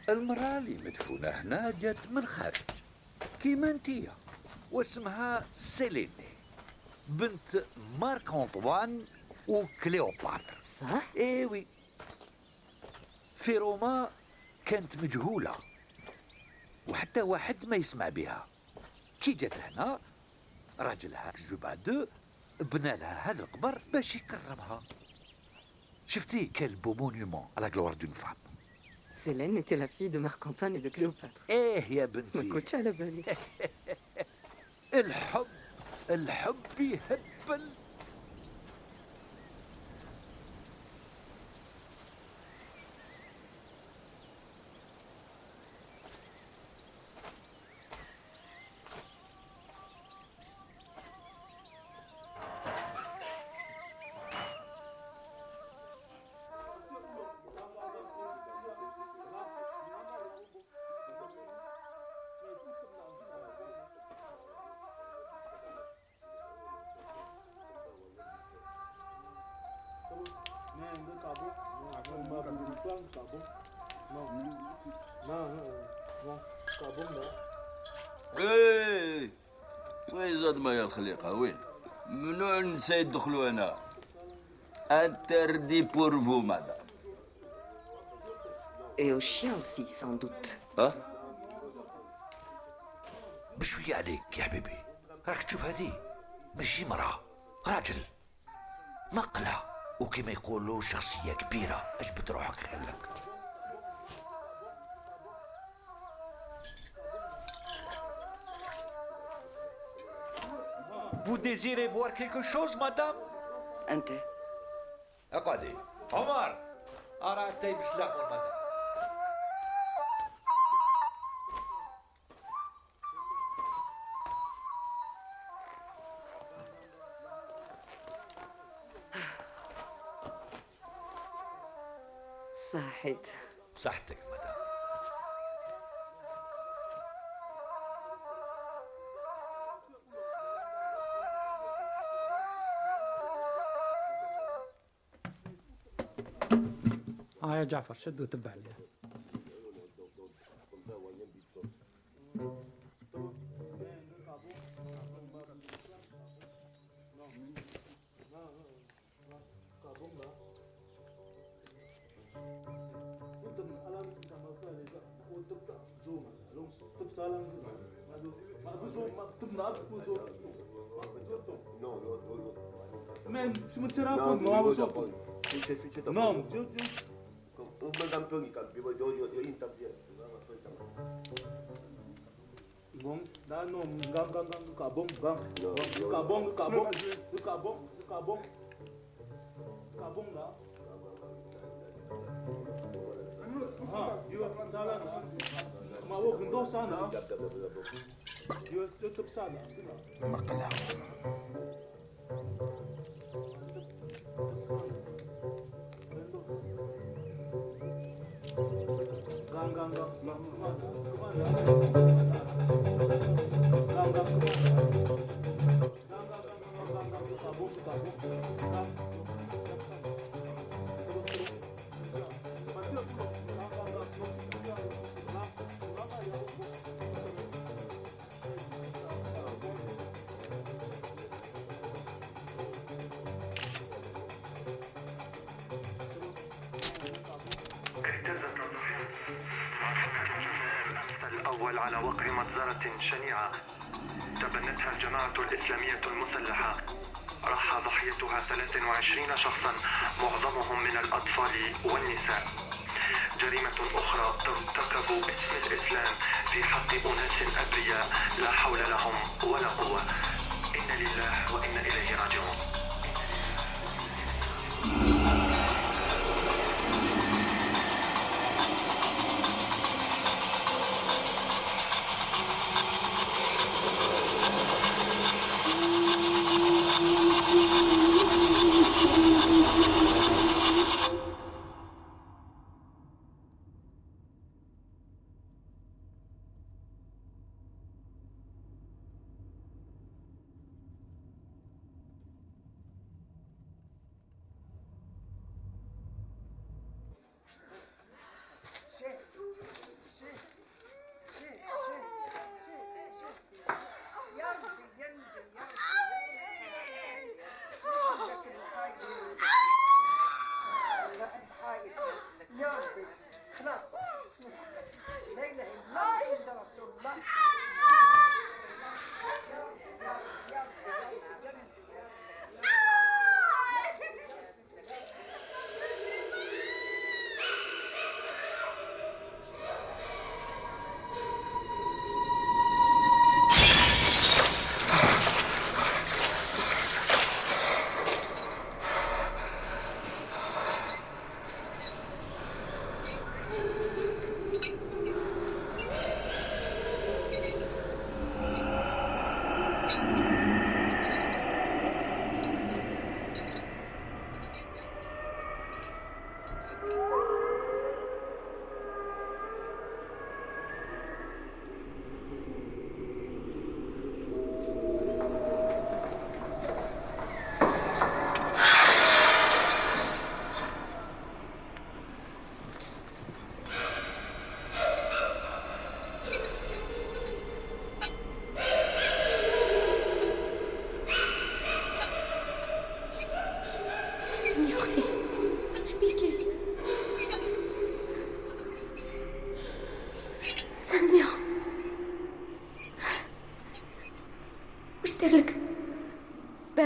المرأة اللي مدفونة هنا جات من خارج كيما انتيا، واسمها سيليني، بنت مارك أنطوان وكليوباترا. صح؟ ايه وي. في روما كانت مجهولة وحتى واحد ما يسمع بها. كي جات هنا راجلها جوبا دو بنى لها هذا القبر باش يكرمها. شفتي كان بو مونيومون على جلوار دون فام. Célène était la fille de Marc-Antoine et de Cléopâtre. ايه يا بنتي. ما كنتش على بالي. الحب يهبل. ايه وين زاد ما يا الخليقه وين ممنوع النساء يدخلوا هنا interdit pour vous madame. Et aux chiens aussi, sans doute. بشوية عليك يا حبيبي، راك تشوف هذه ماشي مرأة، راجل مقلة وكما يقولوا شخصية كبيرة. اجبد روحك خلك. Vous désirez boire quelque chose, madame? أنت اقعدي. عمر أرى تاي باش تلاحقوا المدام. صحيت. بصحتك مدام. يا جعفر شد وتبع لي. الأول على وقع مجزرة شنيعة تبنتها الجماعة الإسلامية المسلحة. راح ضحيتها 23 شخصا معظمهم من الأطفال والنساء. جريمة أخرى ترتكب باسم الإسلام في حق أناس أبرياء لا حول لهم ولا قوة. إنا لله وإنا إليه راجعون.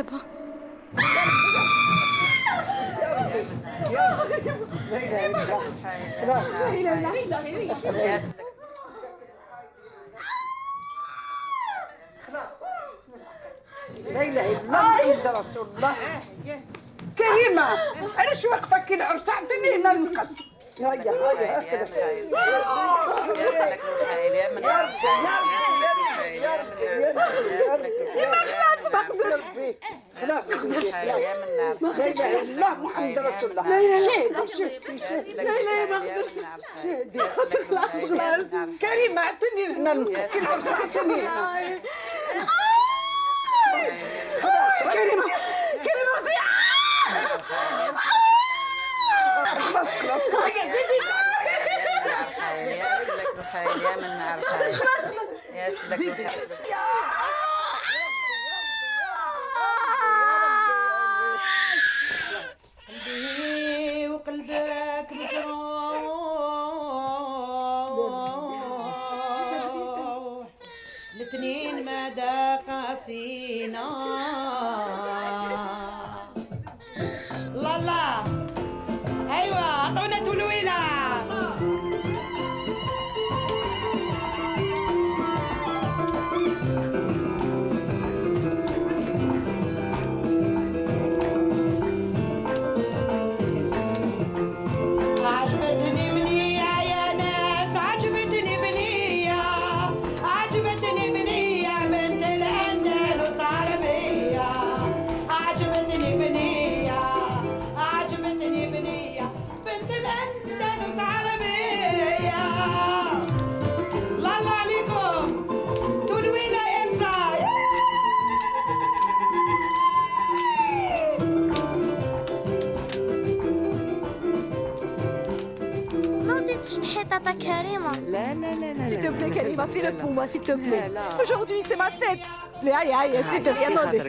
دابا. لا اله الا الله محمد رسول الله. كريمه علاش واقفه كي العرس؟ عطيني هنا المقص. هيا هيا هكذا. خلاص ما قدرتش. خلاص ما قدرتش. لا محمد رسول الله. شهدي لا لا ما قدرتش. شهدي خلاص خلاص. كريمه عطيني هنا المقص. كي العرس عطيني هنا. كريمه ضيعه. خلاص خلاص يا من نعرف يا سلك قلبي وقلبك مجروح الاثنين مدى قاسينا لا ايوه عطونا تولويله Tata Karima. S'il te plaît, Karima, fais-le pour moi, s'il te plaît. Aujourd'hui, c'est ma fête. Aïe, aïe, s'il te plaît, attendez.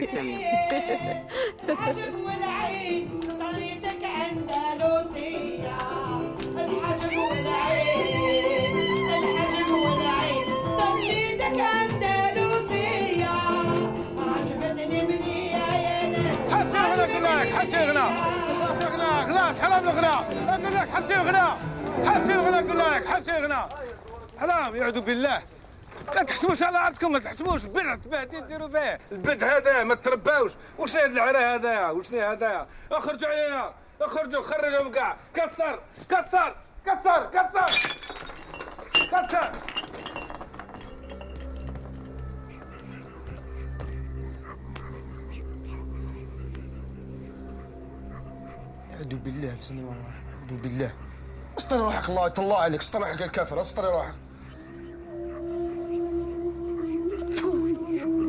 حتى الغناء خلاص حرام الغناء اقول لك حتى الغناء اقول لك حتى الغناء حرام يعوذ بالله. لا تحسبوش على عرضكم، ما تحسبوش بدع تبهدل ديروا فيه البدع هذا ما ترباوش. وش هذا العرا هذايا؟ وش هذايا؟ اخرجوا علينا، اخرجوا خرجوهم كاع. كسر كسر كسر كسر كسر. اعوذ بالله بسم الله اعوذ بالله. استر روحك الله يطلع عليك، استر روحك الكافر، استر روحك.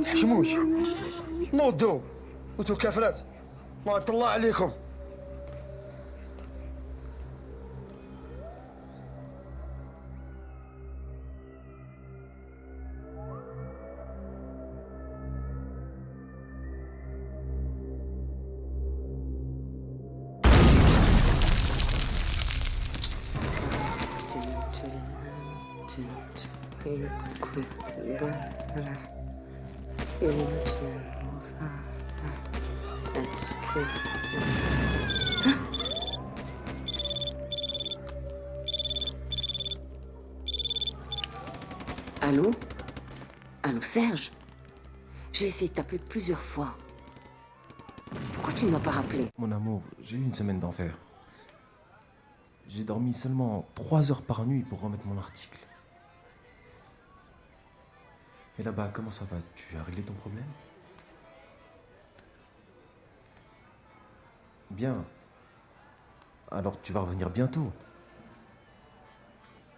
تحشموش نوضوا وانتو كافرات، الله يطلع عليكم. Allô? Allô, Serge? J'ai essayé de t'appeler plusieurs fois. Pourquoi tu ne m'as pas rappelé? Mon amour, j'ai eu une semaine d'enfer. J'ai dormi seulement 3 heures par nuit pour remettre mon article. Et là-bas, comment ça va? Tu as réglé ton problème? Bien. Alors tu vas revenir bientôt.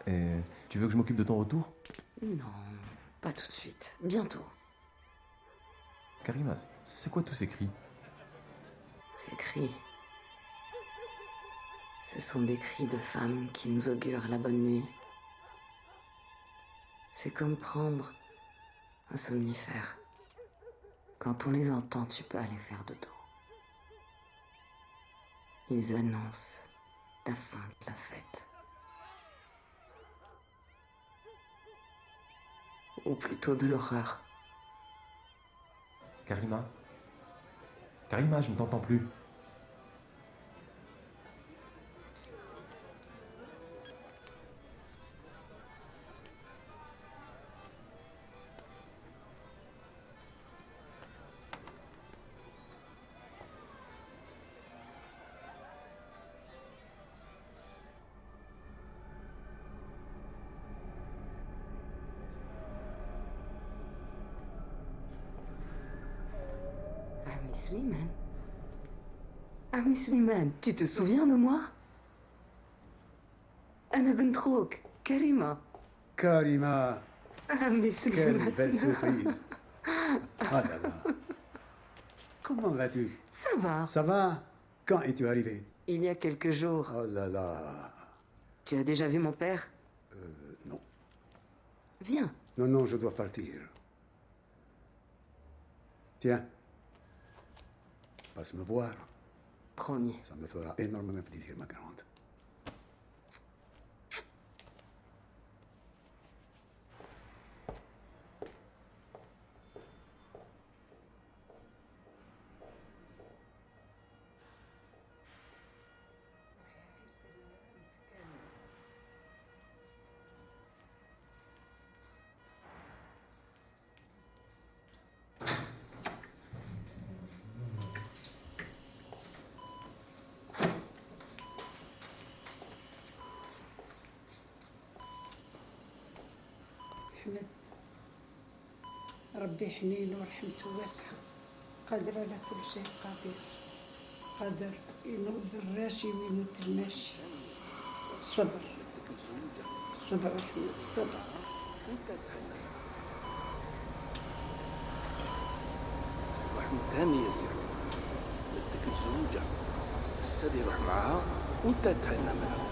Et tu veux que je m'occupe de ton retour? Non, pas tout de suite. Bientôt. Karima, c'est quoi tous ces cris? Ces cris... Ce sont des cris de femmes qui nous augurent la bonne nuit. C'est comme prendre un somnifère. Quand on les entend, tu peux aller faire dodo. Ils annoncent la fin de la fête. Ou plutôt de l'horreur. Karima, Karima, je ne t'entends plus. Ami Slimane. Ami Slimane, tu te souviens de moi? أنا بنت خوك كريمة. كريمة. Ami Slimane. Quelle belle surprise. Ah là là. Comment vas-tu? Ça va. Ça va? Quand es-tu arrivé? Il y a quelques jours. Oh là là. Tu as déjà vu mon père? Non. Viens. Non, non, je dois partir. Tiens. Passe me voir. Promis. Ça me fera énormément plaisir, ma grande. أحمد ربي حنين ورحمته واسعة، قادر على كل شيء قادر، قادر ينوض الراشي ويموت الماشي. الصبر الصبر أحمد الصبر. واحد تاني يا سيدي بنتك الزوجة السد يروح معاها وانت تهنى منها.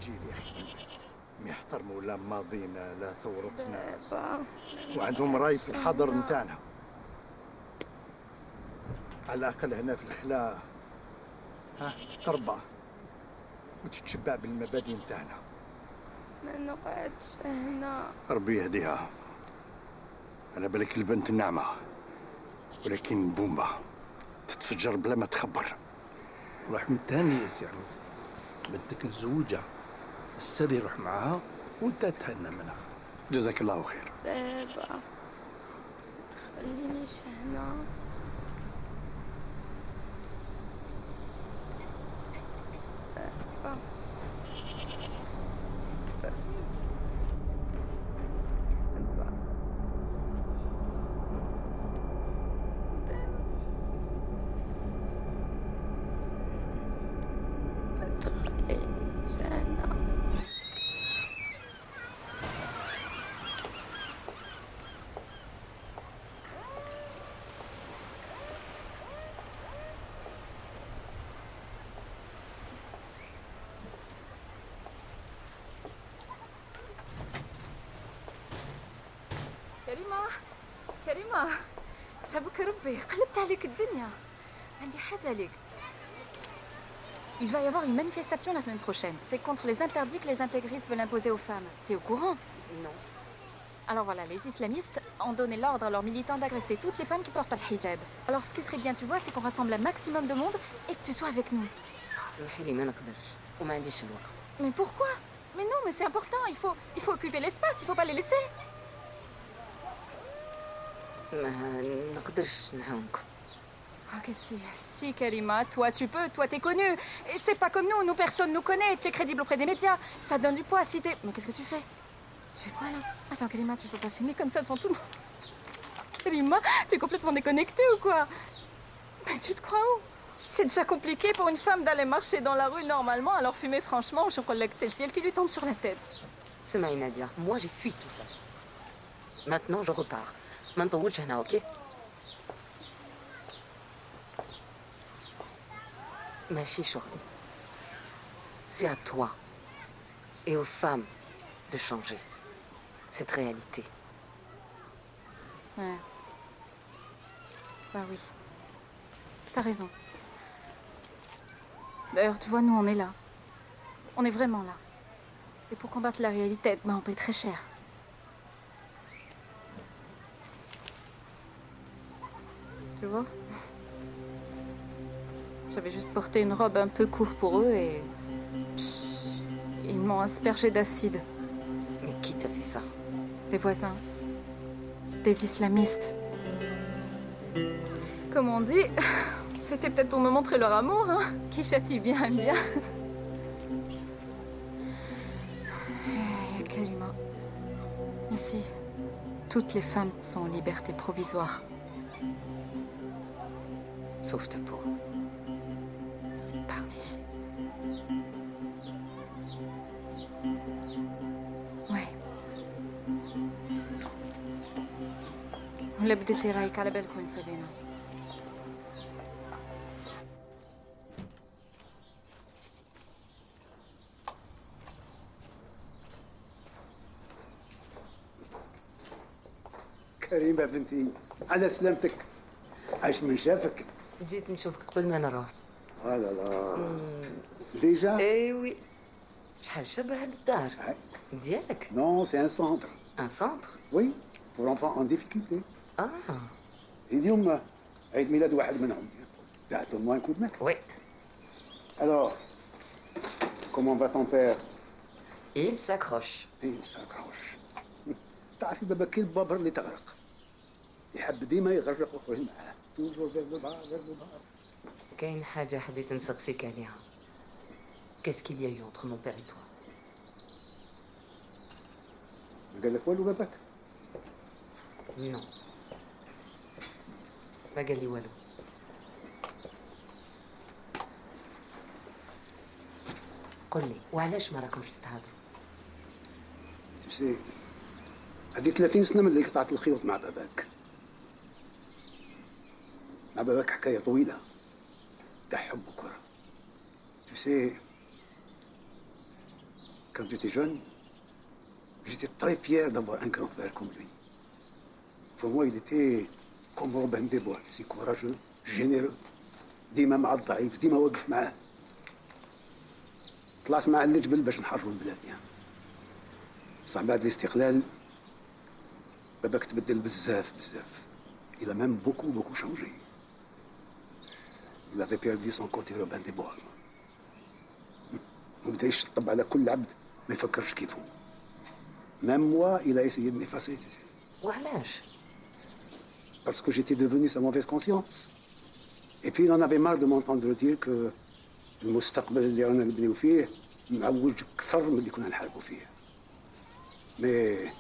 يجي لي أخي ما يحترموا لا ماضينا لا ثورتنا بابا وعندهم رأي في الحاضر نتاعنا. على الأقل هنا في الخلا تتربى وتتشبع بالمبادئ نتاعنا. ما نقعدش هنا. ربي يهديها. على بالك البنت الناعمة ولكن بومبا تتفجر بلا ما تخبر. رحمة تاني يا سي عمود بنتك الزوجة السد يروح معاها وانت تهنى منها. جزاك الله خير. بابا خلينيش هنا. بابا ما تخلينيش هنا. كريمة كريمة جابك ربي قلبت عليك الدنيا. عندي حاجة لك. Il va y avoir une manifestation la semaine prochaine. C'est contre les interdits que les intégristes veulent imposer aux femmes. T'es au courant? Non. Alors voilà, les islamistes ont donné l'ordre à leurs militants d'agresser toutes les femmes qui portent pas le hijab. Alors ce qui serait bien, tu vois, c'est qu'on rassemble un maximum de monde et que tu sois avec nous. سمحي لي ما نقدرش وما عنديش الوقت. Mais pourquoi? Mais non, mais c'est important, il faut occuper l'espace, il faut pas les laisser. ما نقدرش نعاونكم. Ah que si Karima, toi tu peux, toi t'es connue. Et c'est pas comme nous personne nous connaît, tu es crédible auprès des médias. Ça donne du poids si t'es... Mais qu'est-ce que tu fais? Tu fais quoi là? Attends Karima, tu peux pas fumer comme ça devant tout le monde. Karima, tu es complètement déconnectée ou quoi? Mais tu te crois où? C'est déjà compliqué pour une femme d'aller marcher dans la rue normalement, alors fumer franchement, je crois que c'est le ciel qui lui tombe sur la tête. سمعي نادية، moi j'ai fui tout ça. Maintenant je repars. ما نطولش هنا اوكي؟ ماشي شغلي. C'est à toi et aux femmes de changer cette réalité. Ouais. Bah oui. T'as raison. D'ailleurs, tu vois, nous, on est là. On est vraiment là. Et pour combattre la réalité, bah, on paye très cher. tu vois. J'avais juste porté une robe un peu courte pour eux et... Ils m'ont aspergé d'acide. Mais qui t'a fait ça? Des voisins. Des islamistes. Comme on dit, c'était peut-être pour me montrer leur amour, hein. Qui châtie bien aime bien. Karima, ici, toutes les femmes sont en liberté provisoire. Sauf ta peau. Pars d'ici. Oui. ولا بدلتي رايك على بالك وين سابينا؟ كريمة بنتي على سلامتك. عاش من شافك. جيت نشوفك قبل ما نروح. لا لا ديجا. اي وي. شحال شبه هاد الدار ديالك؟ Non, c'est un centre. Un centre? Oui, pour enfants en difficulté. Ah. اليوم عيد ميلاد واحد منهم. بعتوا moi un coup de main. Oui. Alors, comment va ton père? Il s'accroche. Il s'accroche. تعرفي بابا كي البابر اللي تغرق. يحب ديما يغرق ويخرج معاه. toujours vers le bas, vers le bas. كاين حاجة حبيت نسقسيك عليها. Qu'est-ce qu'il y a eu entre mon père et toi? ما قال لك والو باباك؟ Non. ما قال لي والو. قل لي وعلاش ما راكمش تتهاضروا؟ تمشي هذه 30 سنة من اللي قطعت الخيوط مع باباك. مع باباك حكاية طويلة تاع حب وكرة. Tu sais, quand j'étais jeune, j'étais très fier d'avoir un grand frère comme lui. Pour moi, il était comme Robin des Bois, c'est courageux, généreux, ديما مع الضعيف، ديما واقف معاه. طلعت مع الجبل باش نحرروا البلاد يعني. بصح بعد الاستقلال باباك تبدل بزاف بزاف. Il a même beaucoup changé. Il avait perdu son côté Robin des Bois. وبدا يشطب على كل عبد ما يفكرش كيفه. Même moi, il a essayé de m'effacer, tu sais. وعلاش؟ Parce que j'étais devenu sa mauvaise conscience. Et puis il en avait marre de m'entendre dire que المستقبل اللي رانا نبنيو فيه معوج أكثر من اللي كنا نحاربوا فيه. Mais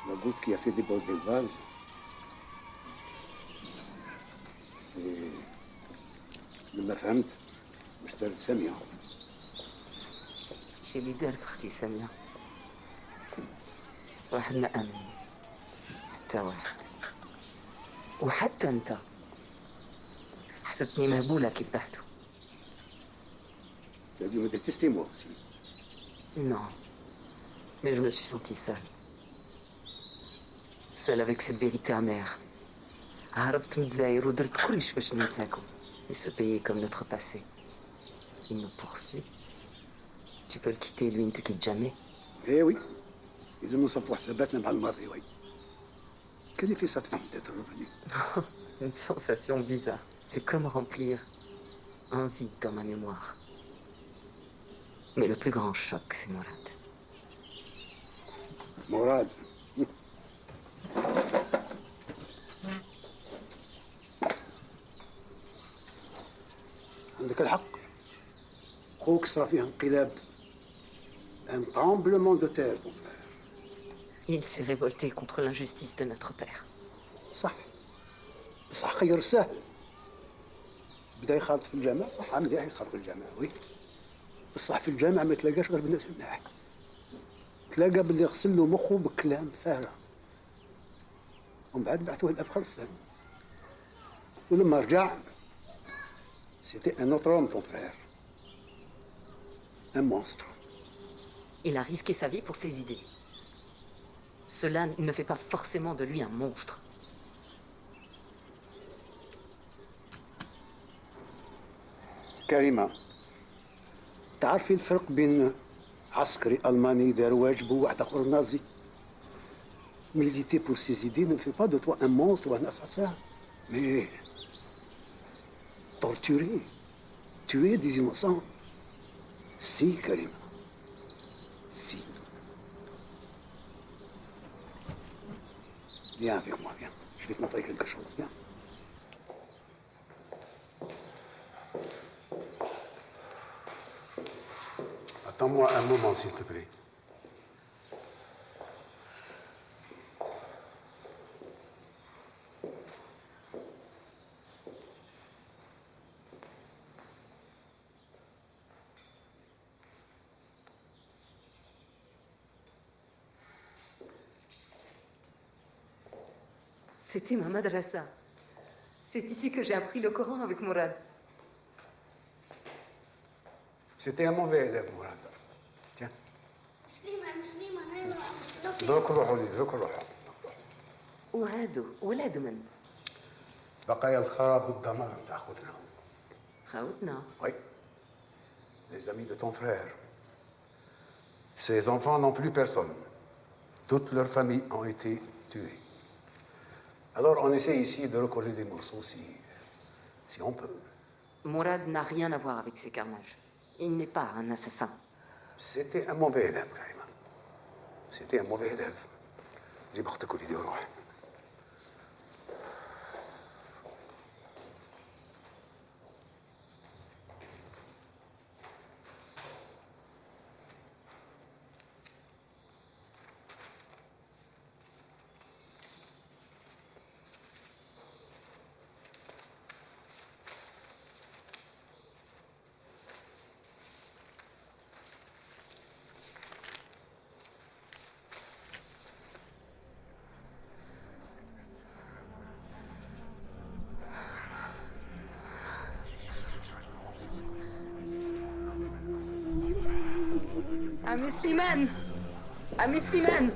la goutte qui a fait déborder le vase, c'est لما فهمت واش دارت سامية. شي اللي دار في اختي سامية واحد ما امني حتى واحد، وحتى انت حسبتني مهبولة كيف ضحتوا. Tu as dû me détester moi aussi. Non, mais je me suis sentie seule. Seule avec cette vérité amère. هربت من الجزائر ودرت كلش باش ننساكم. Mais ce pays comme notre passé. Il nous poursuit. Tu peux le quitter, lui, il ne te quitte jamais. Eh oui, إذا نصفوا حساباتنا مع الماضي وي. Quel effet ça te fait d'être revenu? Une sensation bizarre. C'est comme remplir un vide dans ma mémoire. Mais le plus grand choc, c'est Mourad. Mourad. عندك الحق. خوك صرا فيه انقلاب. Un tremblement de terre, ton frère. Il s'est révolté contre l'injustice de notre père. صح. بصح خير سهل. بدا يخالط في الجامع صح مليح يخالط في الجامع وي. بصح في الجامع ما تلاقاش غير بالناس ملاح. تلاقى باللي غسل له مخه بكلام فارغ. ومن بعد بعثوه لأفغانستان. ولما رجع c'était un autre homme, ton frère. Un monstre. Il a risqué sa vie pour ses idées. Cela ne fait pas forcément de lui un monstre. كريمة تعرفي الفرق بين عسكري ألماني دار واجبه وواحد آخر نازي؟ Militer pour ses idées ne fait pas de toi un monstre ou un assassin. Mais torturer, tuer des innocents, si, Karima. Si. Viens avec moi, viens. Je vais te montrer quelque chose, viens. Attends-moi un moment, s'il te plaît. C'était ma madrasa. C'est ici que j'ai appris le Coran avec Mourad. C'était un mauvais élève, Mourad. Tiens. مسلمة أنا أصلا دوك روحوا لي دوك روحوا. وهادو ولاد من؟ بقايا الخراب والدمار نتاع خوتنا. خاوتنا؟ Oui. Les amis de ton frère. Ces enfants n'ont plus personne. Toutes leurs familles ont été tuées. Alors on essaie ici de recoller des morceaux si on peut. Mourad n'a rien à voir avec ces carnages. Il n'est pas un assassin. C'était un mauvais élève, Karima. C'était un mauvais élève. جيب اختك وليدي وروح. Ami Slimane! Ami Slimane!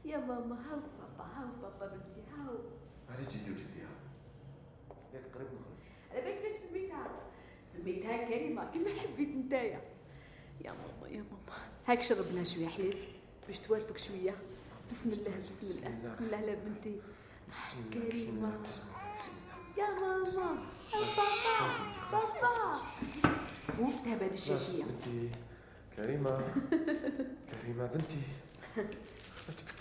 يا ماما هاو بابا بنتي هاو. علاش جدي وجديها؟ ياك قريب نخرج. على بالك كيفاش سميتها كريمة كيما حبيت نتايا. يا ماما هاك شربنا شوية حليب باش توالفك شوية. بسم الله بسم الله بسم الله على بنتي كريمة. يا ماما بابا وفتها بهذه الشاشية. بنتي كريمة كريمة بنتي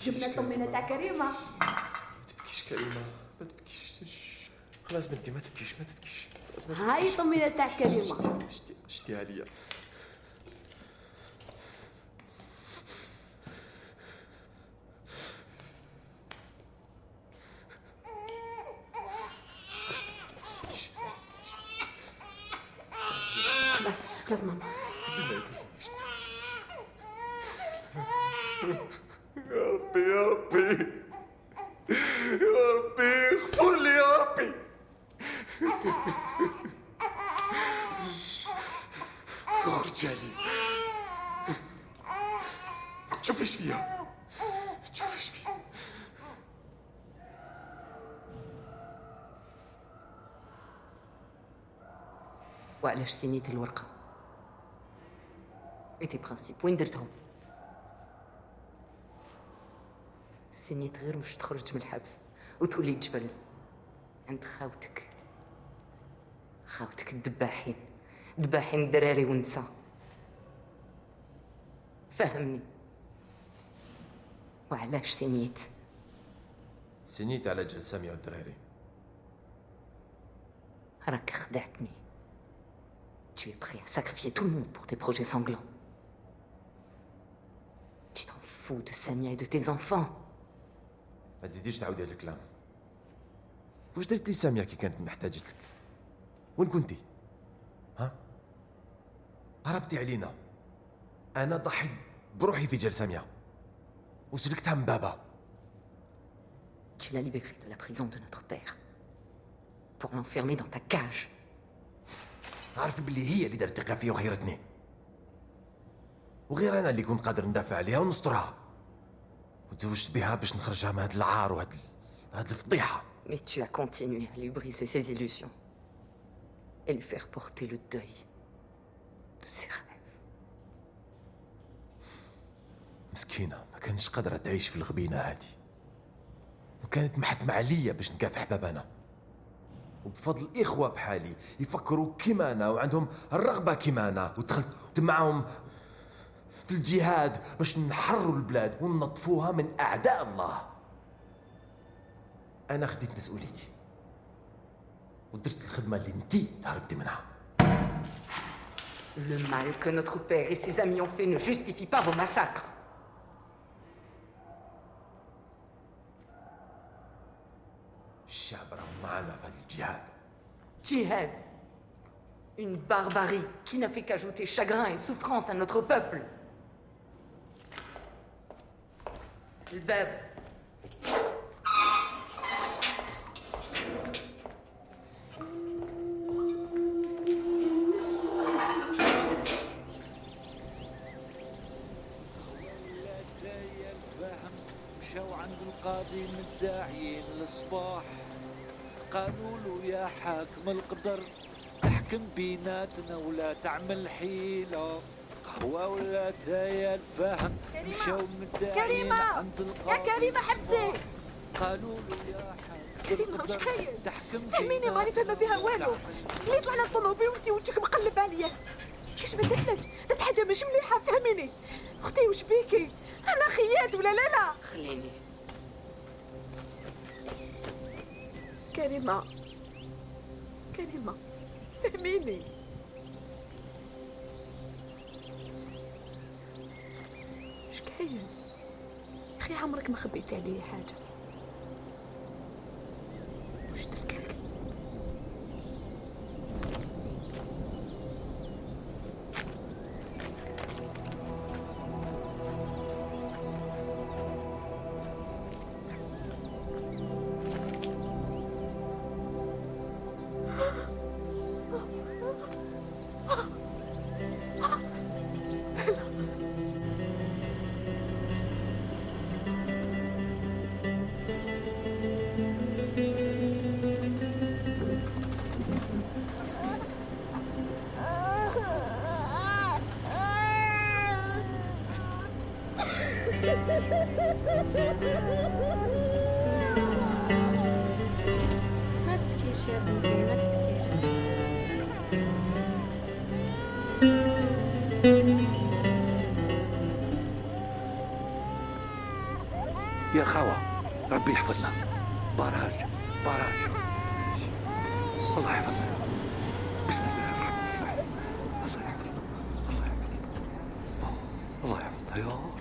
جبنا طمينة تاع كريمة. ما تبكيش كريمة ما تبكيش. خلاص بنتي ما تبكيش ما تبكيش. هاي طمينة تاع كريمة. شتي عليا. خلاص ماما. يا ربي يا ربي يا ربي اغفر لي يا ربي. اخرج علي. شوف ايش فيها شوف ايش فيها. وعلاش سينيت الورقة؟ اي تي برانسيب وين درتهم؟ سينيت غير باش تخرج من الحبس وتولي تجبل عند خاوتك الدباحين الدراري والنساء. فهمني، وعلاش سينيت؟ سنيت على جل سامية والدراري. راك خدعتني. Tu es prêt à sacrifier tout le monde pour tes projets sanglants. Tu t'en fous de Samia et de tes enfants. ما تزيديش تعاودي هذا الكلام. واش درتي سامية كي كانت محتاجتك؟ وين كنتي؟ ها؟ هربتي علينا. أنا ضحيت بروحي في جل سامية وسلكتها من بابا. Tu l'as libérée de la prison de notre père pour l'enfermer dans ta cage. عارف بلي هي اللي دارت ثقة فيا وخيرتني، وغير أنا اللي كنت قادر ندافع عليها ونسترها، وتزوجت بها باش نخرجها من هاد العار وهاد الفضيحة. Mais tu as continué à lui briser ses illusions et lui faire porter le deuil de ses rêves. مسكينة ما كانتش قادرة تعيش في الغبينة هادي، وكانت محتمة عليا باش نكافح بابانا، وبفضل إخوة بحالي يفكروا كيما أنا وعندهم الرغبة كيما أنا، ودخلت معاهم في الجهاد باش نحرروا البلاد وننظفوها من أعداء الله. أنا خديت مسؤوليتي ودرت الخدمة اللي انتي تهربتي منها. Le mal que notre père et ses amis ont fait ne justifie pas vos massacres. الشعب راهو معنا في هذا الجهاد. Jihad, une barbarie qui n'a fait qu'ajouter chagrin et souffrance à notre peuple. الباب. مشاو عند القاضي مداعيين للصباح، قالوا له يا حاكم القدر تحكم بيناتنا ولا تعمل حيلة، قهوة ولا تايا الفهم. مشاو مداعيين عند القاضي. يا كريمة حبسي. قالوا له يا حاكم كريمة واش كاين؟ تحكم فهميني ماني فاهمة فيها والو. اللي طلعنا الطوموبيل وانتي وجهك مقلب عليا. كيش بدت لك؟ درت حاجة مش مليحة فهميني. اختي وش بيكي؟ أنا خيات ولا لا؟ خليني. كريمة فهميني. اش كاين؟ اخي عمرك ما خبيتي عليا حاجة. واش درت لك؟ ما تبكيش يا بنتي، ما تبكيش. يا خاوة ربي يحفظنا. باراج الله يحفظنا. بسم الله الرحمن الرحيم. الله يحفظنا يا رب،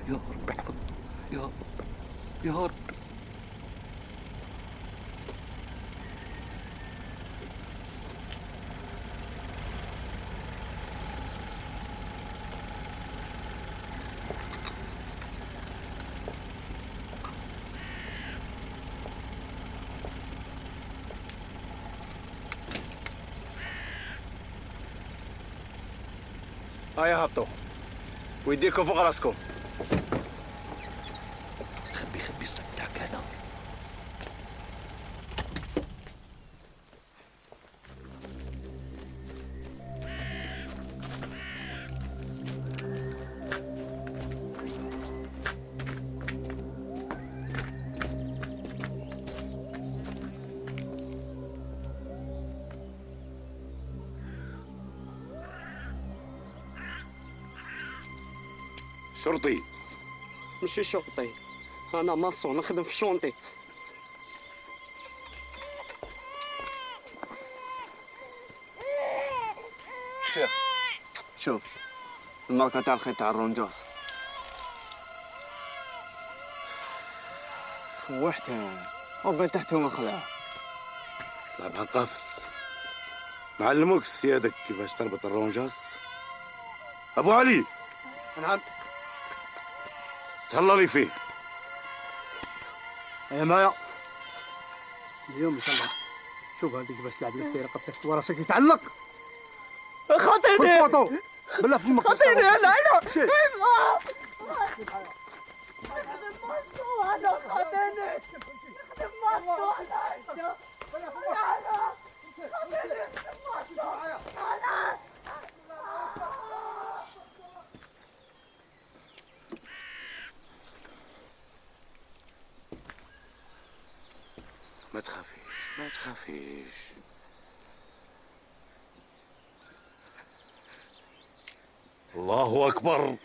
يا رب احفظنا يا رب يا رب. هيا هبطوا ويديكم فوق راسكم. خبي الصوت تاعك هذا. شرطي. ماشي شرطي، انا ماسون نخدم في شونتي. شوف الماركة تاع الخيط تاع الرونجاس فوحتها وبين تحتهم الخلعة. طلع بها قافص. معلموك سيادك كيفاش تربط الرونجاس؟ ابو علي نعم. تهلا لي فيه. يا مايا اليوم ان شاء الله شوف هذه كيفاش تلعب لك في رقبتك وراسك يتعلق. خاطيني خذ فوطو بالله في امك. خاطيني انا خاطيني. ما تخافيش ما تخافيش. الله أكبر.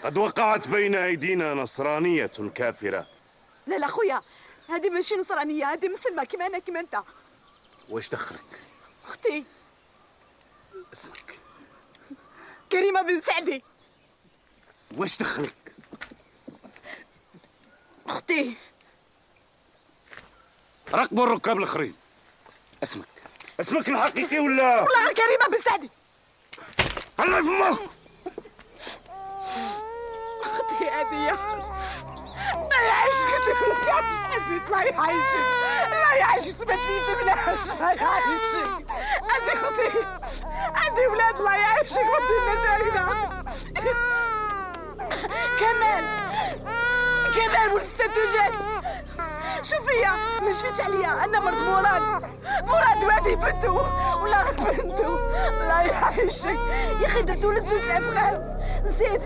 قد وقعت بين أيدينا نصرانية كافرة. لا لا خويا، هذه ماشي نصرانية، هذه مسلمة كيما أنا كيما أنت. واش دخلك؟ أختي اسمك؟ كريمة بن سعدي. واش دخلك؟ أختي راقبوا الركاب الآخرين. اسمك؟ اسمك الحقيقي ولا؟ والله غير كريمة بن سعدي. الله يفهمك. أختي هذه الله يعيشك حبيت. الله يعيشك الله يعيشك ما تبلاش. الله يعيشك عندي اختي عندي ولاد. الله يعيشك ما تبلاش. كمال ولد السدوجان. شوفي ما شفتش عليا انا مرض مراد وهذه بنته ولا غير بنته. الله يعيشك يا اخي درتو لزوج الافغان نسيت.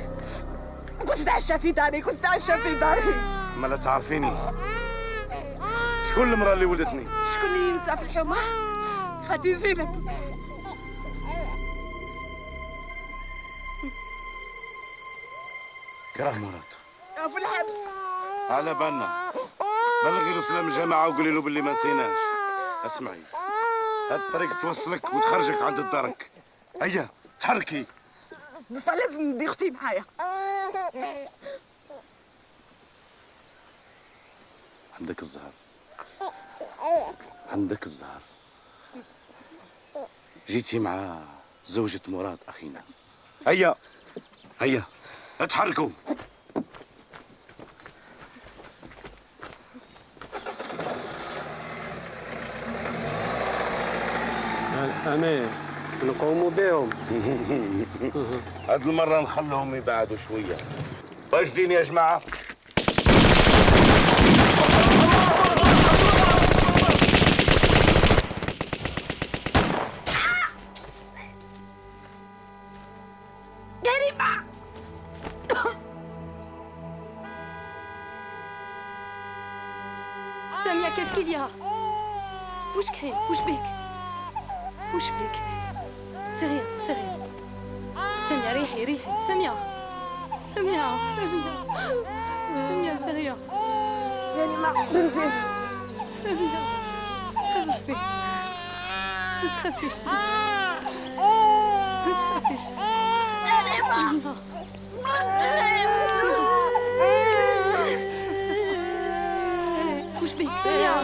كنت نتعشى في داري ما لا تعرفيني شكون المرأة اللي ولدتني؟ شكون اللي ينسى في الحومة؟ هذه زينب. كراه مراد في الحبس. على بالنا. بلغي له سلام الجماعة وقولي له باللي ما نسيناش. اسمعي هاد الطريق توصلك وتخرجك عند دارك. هيا تحركي. بصح لازم ندي اختي معايا. عندك الزهر عندك الزهر. جيتي مع زوجة مراد أخينا. هيا هيا اتحركوا. امين نقوموا بهم. هاد المرة نخلهم يبعدوا شوية. واجدين يا جماعة. كريمة سامية qu'est-ce qu'il y a؟ وش كاين؟ وش بيك؟ وش بيك؟ سي ريان سامية ريحي سامية سي ريان. كريمة بنتي سامية ما تخافيش وش بيك سامية؟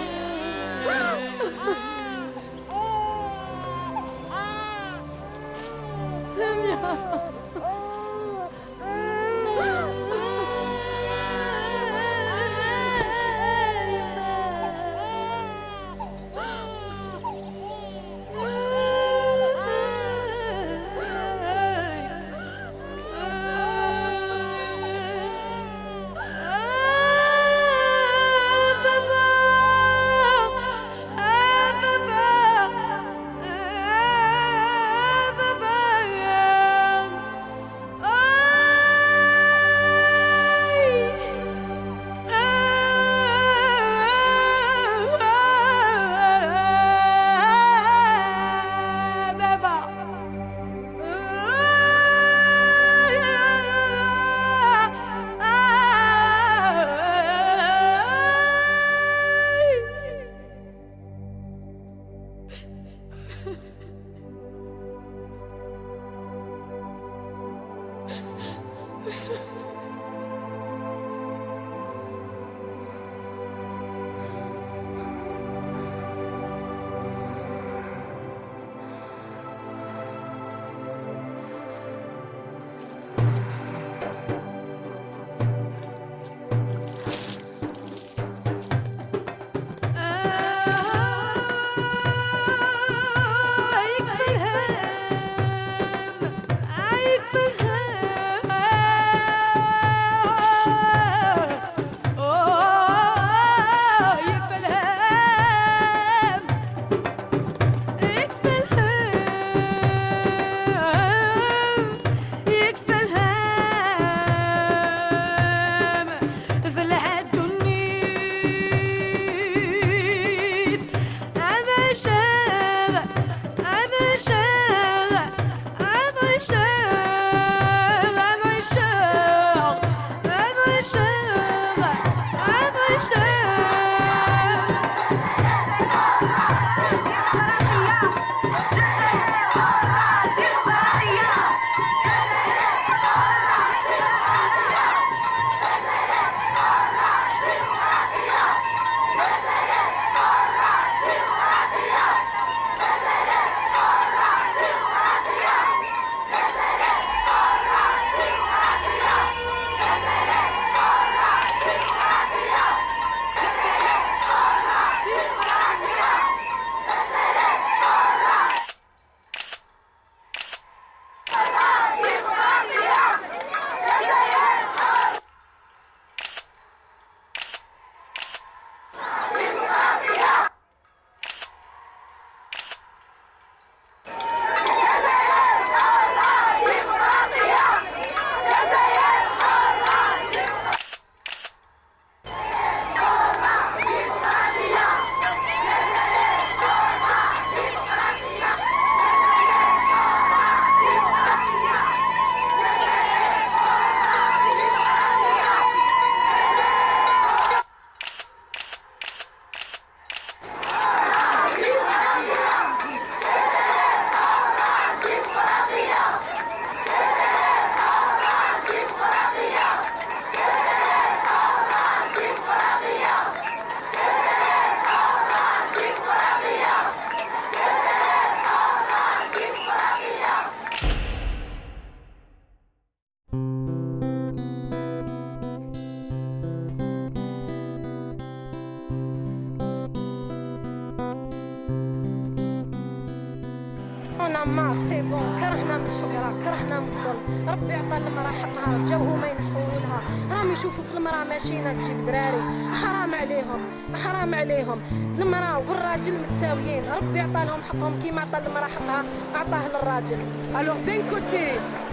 مار سي بون، كرهنا من الحقره، كرهنا من الظلم. ربي عطى المراه حقها، جاو هما ينحوا لها. راهم يشوفوا في المراه ماشينه تجيب دراري، حرام عليهم حرام عليهم. المراه والراجل متساويين، ربي عطى لهم حقهم كيما عطى المراه حقها عطاه للراجل. Alors d'un côté,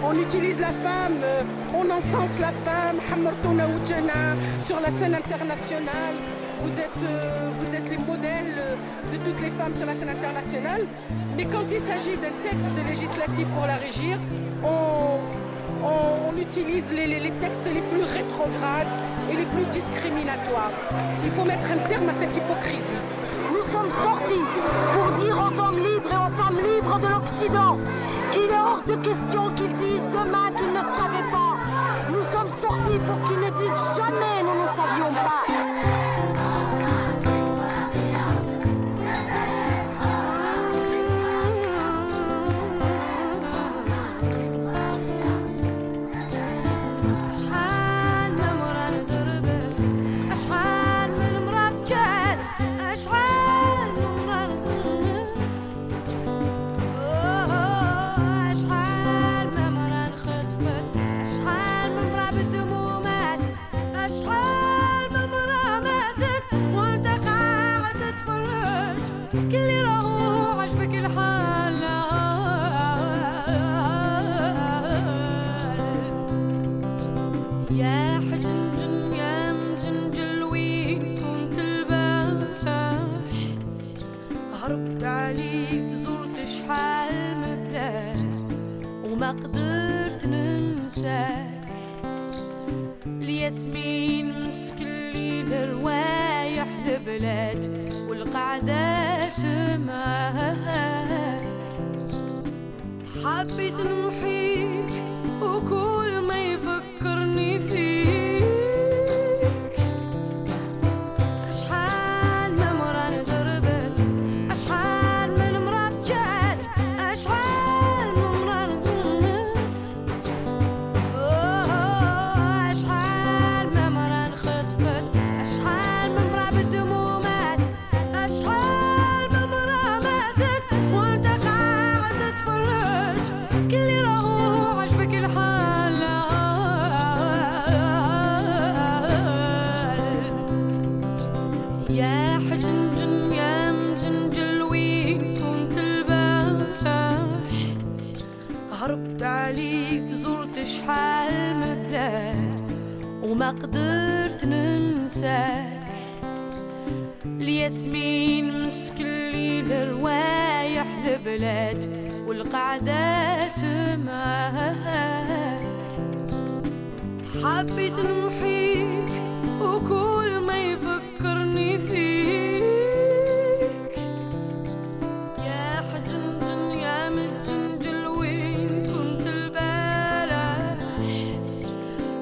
on utilise la femme, on encense la femme, حمرتونا وجهنا sur la scène internationale. Vous êtes les modèles de toutes les femmes sur la scène internationale. Mais quand il s'agit d'un texte législatif pour la régir, on utilise les textes les plus rétrogrades et les plus discriminatoires. Il faut mettre un terme à cette hypocrisie. Nous sommes sortis pour dire aux hommes libres et aux femmes libres de l'Occident qu'il est hors de question qu'ils disent demain qu'ils ne savaient pas. Nous sommes sortis pour qu'ils ne disent jamais nous ne savions pas. قدرت ننساك. الياسمين مسك اللي بروايح البلاد والقعدات معاك. حبيت نمحيك وكل ما يفكرني فيك. أشحال ما مران ضربت، أشحال من مرا بكات، أشحال من مرا غنت. أشحال ما مران خطفت، أشحال من مرا بالدمومات، أشحال ما مرا ماتت وانت قاعد تتفرج. كلي راهو عجبك الحال. يا حجنجن يا مجنجل وين كنت البارح؟ هربت عليك زرت شحال من بلاد وما قدرت ننساك. الياسمين مسك الليل روايح البلاد والقعدات معاك. حبيت نمحيك وكل ما يفكرني فيك. يا حجنجن يا مجنجل وين كنت البارح؟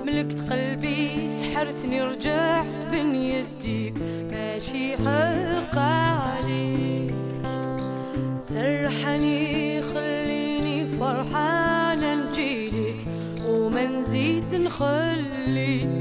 ملكت قلبي سحرتني رجعت بين يديك ماشي حق عليك. سرحني خليني فرحانة نجيلك وما نزيد نخليك.